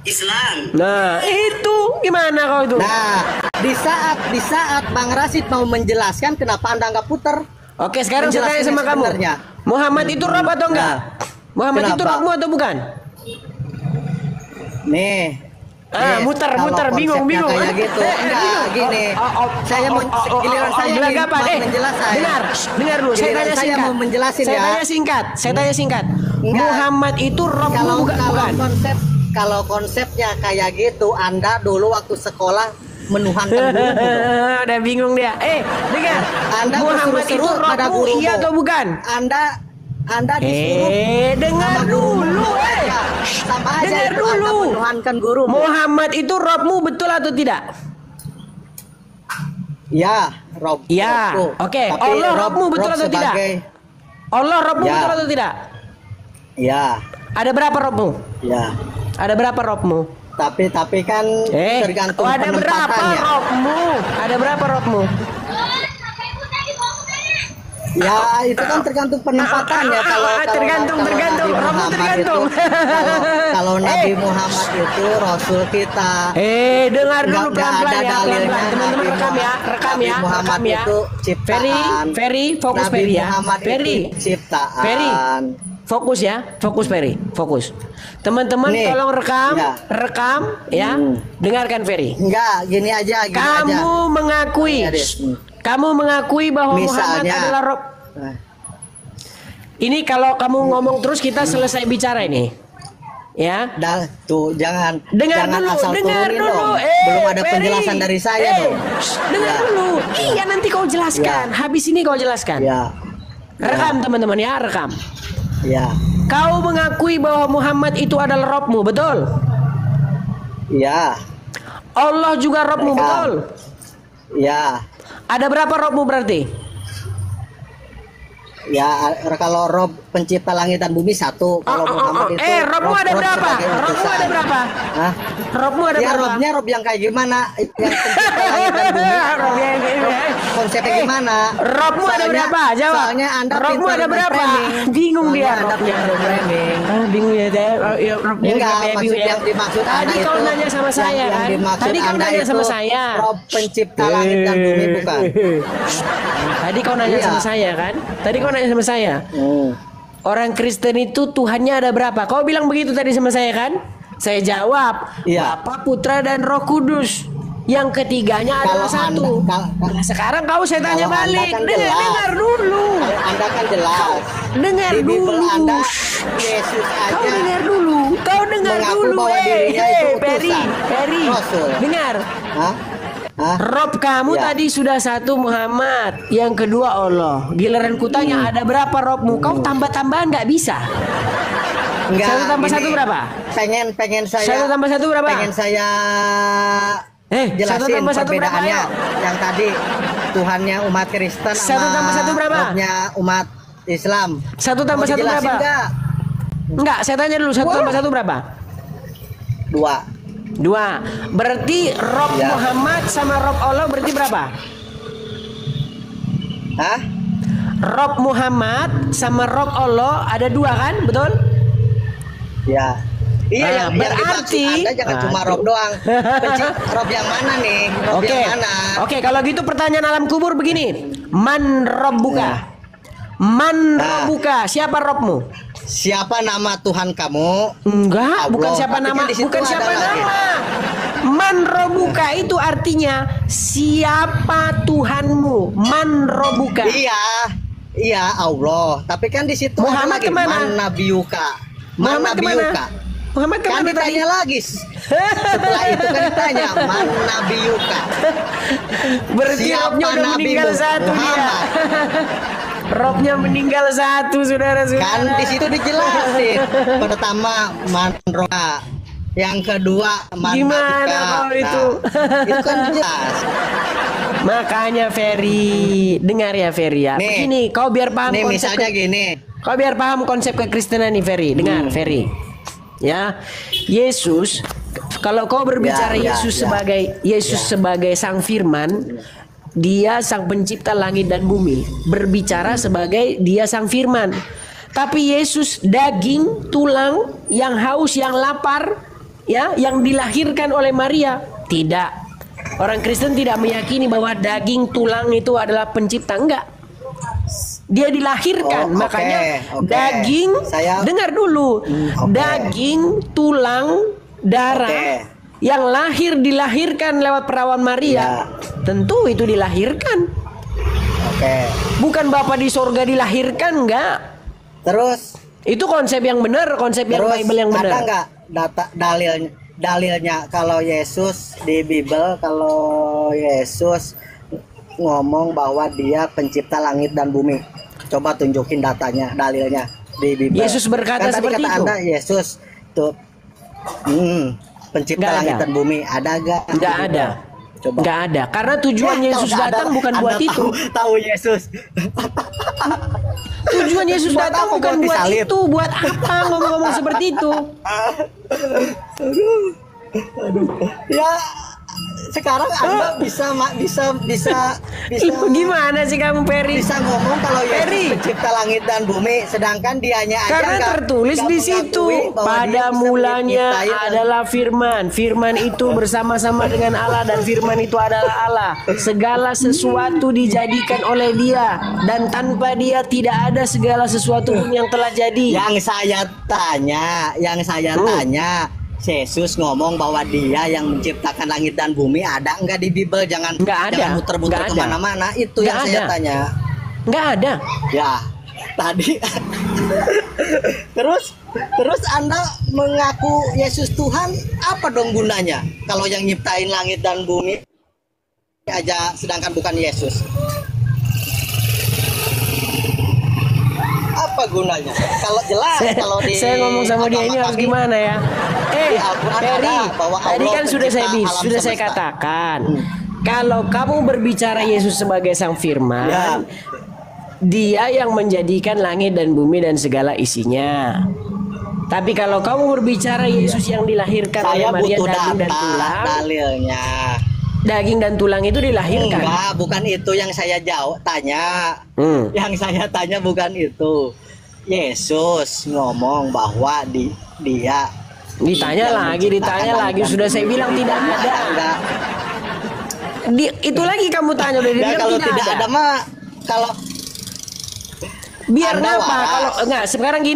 Islam.
Nah, itu gimana kau itu?
Nah, di saat Bang Rasid mau menjelaskan kenapa Anda nggak putar?
Oke, sekarang saya tanya
Menjelaskan
sama kamu.
sebenarnya.
Muhammad itu Rob atau enggak?
Nah,
Muhammad itu
kenapa?
Robmu atau bukan?
Nih,
muter,
kalau
bingung.
konsepnya kayak gitu. Enggak, gini. Saya mau giliran saya
gelagapan.
mau menjelaskan.
Dengar dulu. Saya
Giliran
tanya
saya
singkat.
mau menjelasin
Saya
ya.
tanya singkat.
Enggak.
Muhammad itu Robmu bukan?
Kalau konsepnya kayak gitu, Anda dulu waktu sekolah menuhankan guru.
Udah bingung dia. Dengar.
Anda
Muhammad itu
berseru-seru pada
Robmu,
gurumu.
iya atau bukan?
Anda disuruh
Dengar
sama gurumu.
dulu.
Sama aja
Dengar
itu Anda
dulu.
menuhankan gurumu.
Muhammad itu Robmu betul atau tidak?
Ya, Rob.
Ya.
Robku.
Oke.
Tapi
Allah Robmu betul atau tidak? Allah Robmu
Ya.
betul atau tidak?
Ya,
Ada berapa Robmu?
ya.
Ada berapa Robmu?
Tapi kan tergantung
ada berapa
penempatannya.
Robmu? Ada berapa Robmu?
Ya, itu kan tergantung penempatannya. Kalau
tergantung.
Nabi
Robmu
Muhammad
tergantung.
kalau Nabi Muhammad itu Rasul kita.
Dengar dulu
Nggak
pelan-pelan
ada
ya,
dalilnya
pelan-pelan. Teman-teman
Nabi
rekam ya,
Nabi Muhammad itu ciptaan.
Ferry, fokus
Nabi
Ferry ya.
Muhammad
Ferry,
itu ciptaan.
Ferry, fokus ya, fokus Ferry, fokus. Teman-teman
Nih,
tolong rekam,
ya.
rekam ya. Dengarkan Ferry.
Enggak, gini aja.
Kamu mengakui,
Iya, Des.
kamu mengakui bahwa Muhammad
Misalnya.
adalah Rob. Ini kalau kamu ngomong terus kita selesai bicara ini. Ya.
Tuh jangan
Dengar
jangan
dulu,
asal
dengar
turunin
dulu.
dong. Belum ada
Ferry.
penjelasan dari saya dong.
Dengar
Ya.
dulu. Iya nanti kau jelaskan. Habis ini kau jelaskan.
Ya,
Rekam teman-teman ya, rekam.
ya,
Kau mengakui bahwa Muhammad itu adalah Robmu, betul?
ya,
Allah juga Robmu,
Rekam.
betul?
ya.
Ada berapa Robmu berarti?
Ya, kalau Rob pencipta langit dan bumi satu, kalau Muhammad itu
Robmu ada berapa?
sebagai
Robmu
utusan.
ada berapa?
Hah?
Robmu ada
Ya,
berapa?
Robnya Rob yang kayak gimana? Yang pencipta langit dan bumi.
Rob yang kayak gini.
Konsepnya gimana?
Robmu ada
Soalnya-
berapa? Jawab.
Soalnya Anda
Robmu
pintar
ada berapa?
framing.
Bingung dia.
Soalnya Anda
Robnya.
pintar framing.
Bingung ya, Robnya
Enggak,
kayak
maksud
bingung ya.
yang dimaksud
Tadi
Anda
kau
itu
nanya sama saya
yang
kan?
dimaksud
Tadi kau
Anda
nanya sama
itu
saya.
Rob pencipta langit dan bumi bukan?
Tadi kau nanya
Iya.
sama saya kan? Tadi kau nanya sama saya. Orang Kristen itu Tuhannya ada berapa? Kau bilang begitu tadi sama saya kan? Saya jawab,
Iya.
Bapa, Putra dan Roh Kudus. Yang ketiganya
Kalau
adalah satu. Nah, sekarang kau saya tanya
kalau Anda
balik.
kan
Dengar,
jelas.
dengar dulu.
Kalau Anda kan jelas.
Dengar
Di Bible
dulu.
Anda Yesus
Kau
aja
dengar dulu. Kau dengar
mengaku
dulu.
bahwa dirinya itu
Ferry,
utusan.
Ferry.
Rasul.
Dengar.
Hah? Hah?
Rob kamu
Ya.
tadi sudah satu Muhammad, yang kedua Allah. Giliran kutanya ada berapa Robmu? Kau tambah-tambahan nggak bisa.
Enggak,
Satu tambah
gini.
satu berapa?
Pengen saya
Satu tambah satu berapa?
Pengen saya
Satu
jelasin
tambah satu berapa?
perbedaannya.
Ayo.
Yang tadi Tuhannya umat Kristen
Satu
sama
tambah satu berapa?
Robnya umat Islam.
Satu tambah
Mau
satu
dijelasin
berapa?
nggak?
Enggak, saya tanya dulu. Satu tambah satu berapa?
2.
Dua. Berarti Rob
Ya.
Muhammad sama Rob Allah berarti berapa?
Hah?
Rob Muhammad sama Rob Allah ada dua kan? Betul?
Ya. Iya,
Nah,
yang
berarti-
dimaksud Anda jangan cuma Rob doang. Rob yang mana nih? Rob
Oke.
yang mana?
Oke, kalau gitu pertanyaan alam kubur begini. Man Robbuka? Man
Nah.
Robbuka? Siapa Robmu?
Siapa nama Tuhan kamu?
Enggak,
Allah.
bukan siapa
Tapi
nama,
kan di situ
bukan
ada
siapa
lagi.
nama. Man Robbuka itu artinya siapa Tuhanmu? Man Robbuka.
Iya Allah. Tapi kan di situ
Muhammad
ada lagi
kemana?
Man Nabiyuka. Man
Muhammad kemana?
Nabiyuka.
Muhammad
Kan
kemana tadi?
ditanya lagi. Setelah itu kan ditanya Man Nabiyuka.
Berarti
Siapa
Robnya udah
nabimu?
meninggal satu dia.
Muhammad.
Robnya meninggal satu, saudara-saudara.
Kan di situ dijelasin. Pertama Man Roka. Yang kedua Man
Gimana
Nabiyuka.
kalau itu?
Itu kan jelas.
Makanya Ferry, dengar ya Ferry ya.
Nih.
Begini, kau biar paham
Nih
konsep
misalnya gini.
kau biar paham konsep kekristenan nih Ferry. Dengar Ferry. Ya. Yesus, kalau kau berbicara
Ya,
Yesus sebagai sang firman, dia sang pencipta langit dan bumi. Berbicara sebagai dia sang firman. Tapi Yesus daging, tulang, yang haus, yang lapar, ya, yang dilahirkan oleh Maria. Tidak. Orang Kristen tidak meyakini bahwa daging, tulang itu adalah pencipta. Enggak. Dia dilahirkan,
Oh,
makanya
oke.
daging.
Saya-
Dengar dulu.
oke.
Daging, tulang, darah.
Oke.
Yang lahir dilahirkan lewat perawan Maria, tentu itu dilahirkan.
Oke.
Bukan Bapa di sorga dilahirkan, enggak.
Terus
itu konsep yang benar, konsep yang Bible yang benar.
Ada nggak data dalilnya kalau Yesus di Bible, kalau Yesus ngomong bahwa dia pencipta langit dan bumi? Coba tunjukin datanya, dalilnya di Bible.
Yesus berkata
kan
seperti
kata
itu.
Anda Yesus tuh pencipta langit dan bumi, ada gak?
Nggak ada.
Coba.
Nggak ada. Karena tujuan Yesus datang bukan buat itu.
Tahu Yesus.
Tujuan Yesus datang bukan buat itu. Buat apa ngomong-ngomong seperti itu?
Ya sekarang Anda bisa
gimana sih kamu, Peri?
Bisa ngomong kalau Yesus pencipta langit dan bumi, sedangkan dianya aja
karena tertulis di situ pada mulanya adalah Firman. Firman itu bersama-sama dengan Allah dan Firman itu adalah Allah. Segala sesuatu dijadikan oleh Dia dan tanpa Dia tidak ada segala sesuatu pun yang telah jadi.
Yang saya tanya, Yesus ngomong bahwa dia yang menciptakan langit dan bumi, ada enggak di Bible? Jangan muter-muter kemana-mana. Itu yang saya tanya.
Enggak ada.
Ya, tadi. terus Anda mengaku Yesus Tuhan, apa dong gunanya? Kalau yang nyiptain langit dan bumi aja sedangkan bukan Yesus. Apa gunanya? Kalau jelas kalau di
saya ngomong sama dia ini harus gimana ya? Peri, tadi kan sudah saya katakan, kalau kamu berbicara Yesus sebagai Sang Firman, Dia yang menjadikan langit dan bumi dan segala isinya. Tapi kalau kamu berbicara Yesus yang dilahirkan oleh Maria daging dan tulang,
dalilnya.
Daging dan tulang itu dilahirkan.
Enggak, bukan itu yang saya tanya. Yang saya tanya bukan itu. Yesus ngomong bahwa dia
ditanya lagi, sudah saya bilang tidak ada.
Enggak.
Itu lagi kamu tanya udah dia
kalau tidak ada mah kalau
biar ngapa kalau enggak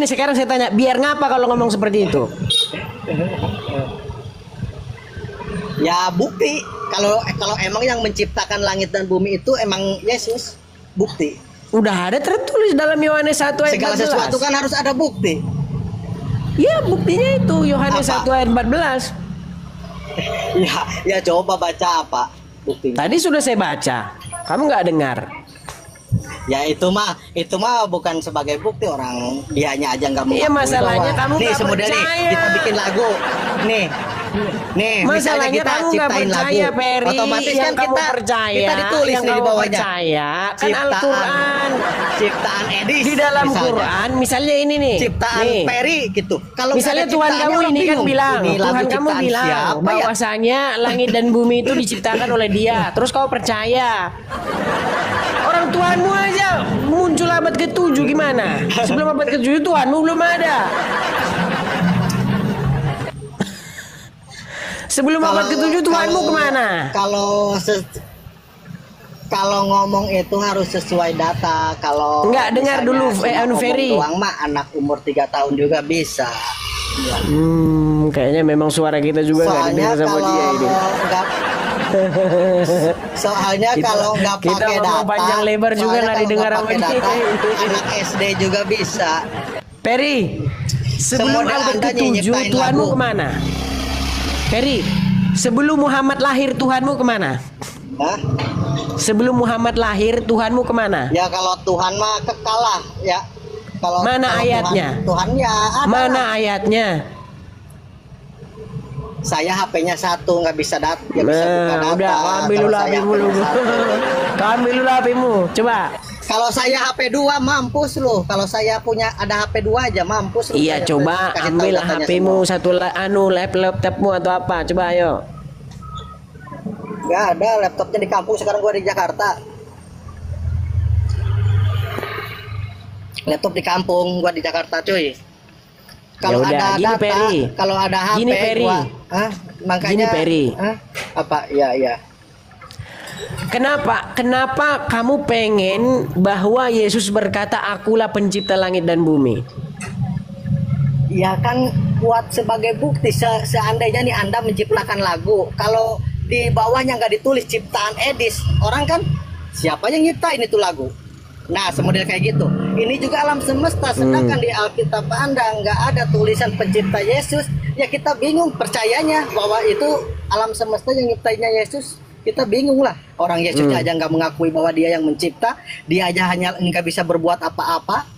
sekarang saya tanya, biar ngapa kalau ngomong seperti itu?
Ya bukti kalau emang yang menciptakan langit dan bumi itu emang Yesus, bukti.
Udah ada tertulis dalam Yohanes 1 ayat 14.
Segala sesuatu kan harus ada bukti.
Ya buktinya itu Yohanes 1 ayat 14.
Ya coba baca apa buktinya.
Tadi sudah saya baca, kamu nggak dengar.
Ya itu mah bukan sebagai bukti, orang dianya aja nggak mau.
Iya masalahnya kamu nggak percaya.
Kita bikin lagu, nih
masalahnya
kita
kamu nggak percaya, Peri.
Otomatis
yang
kan
kamu percaya,
kita ditulis
yang
di
kamu
bawahnya.
Percaya kan Al-Quran,
ciptaan Edis
di dalam
misalnya.
Quran, misalnya ini nih,
ciptaan Peri gitu. Kalau
misalnya Tuhan kamu ini kan bilang, Tuhan kamu bilang bahwasanya langit dan bumi itu diciptakan oleh Dia. Terus kau percaya? Orang Tuhanmu aja muncul abad ke-7 gimana? Sebelum abad ke-7 Tuhanmu belum ada. Sebelum abad ke-7 Tuhanmu kemana?
Kalau ngomong itu harus sesuai data. Kalau
enggak dengar dulu Ferry.
Doang mah anak umur 3 tahun juga bisa.
Kayaknya memang suara kita juga nggak didengar sama dia ini.
Soalnya kalau nggak pakai data,
panjang lebar juga nggak didengar sama dia.
Anak SD juga bisa.
Peri, sebelum abad ke-7 Tuhanmu kemana? Peri, sebelum Muhammad lahir Tuhanmu kemana?
Hah?
Sebelum Muhammad lahir Tuhanmu kemana?
Ya kalau Tuhan mah kekalah ya.
Mana ayatnya?
Tuhannya ada.
Mana ayatnya?
Saya HP-nya satu, nggak bisa bisa buka data.
Udah, ambil dulu HP-mu dulu. Ambil dulu HP-mu, coba.
Kalau saya HP 2 mampus loh. Kalau saya punya ada HP 2 aja mampus loh.
Iya, coba ambil HP-mu satu laptopmu atau apa? Coba ayo.
Nggak ada, laptopnya di kampung, sekarang gua di Jakarta. Laptop di kampung, gua di Jakarta cuy. Kalau ada
gini,
data,
Peri.
kalau ada HP
gini, Peri.
Makanya
gini, Peri.
Apa? Iya.
Kenapa kamu pengen bahwa Yesus berkata akulah pencipta langit dan bumi?
Ya kan buat sebagai bukti seandainya nih Anda menciptakan lagu, kalau di bawahnya nggak ditulis ciptaan Edis, orang kan siapa yang nyiptain itu lagu? Nah, semodel kayak gitu. Ini juga alam semesta, sedangkan di Alkitab Anda nggak ada tulisan pencipta Yesus, ya kita bingung percayanya bahwa itu alam semesta yang nyiptainnya Yesus. Kita bingung lah. Orang Yesusnya aja nggak mengakui bahwa dia yang mencipta, dia aja hanya nggak bisa berbuat apa-apa.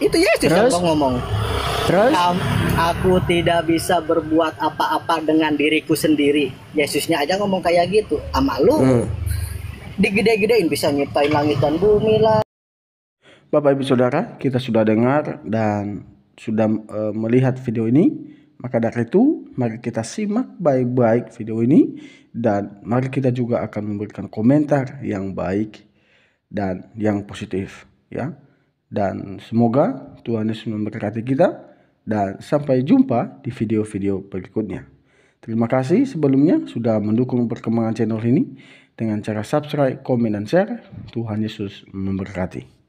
Itu Yesus yang ngomong.
Terus?
Aku tidak bisa berbuat apa-apa dengan diriku sendiri. Yesusnya aja ngomong kayak gitu. Ama lu digede-gedein bisa nyiptain langit dan bumi lah.
Bapak Ibu Saudara, kita sudah dengar dan sudah melihat video ini. Maka dari itu, mari kita simak baik-baik video ini dan mari kita juga akan memberikan komentar yang baik dan yang positif, ya. Dan semoga Tuhan Yesus memberkati kita dan sampai jumpa di video-video berikutnya. Terima kasih sebelumnya sudah mendukung perkembangan channel ini dengan cara subscribe, komen, dan share. Tuhan Yesus memberkati.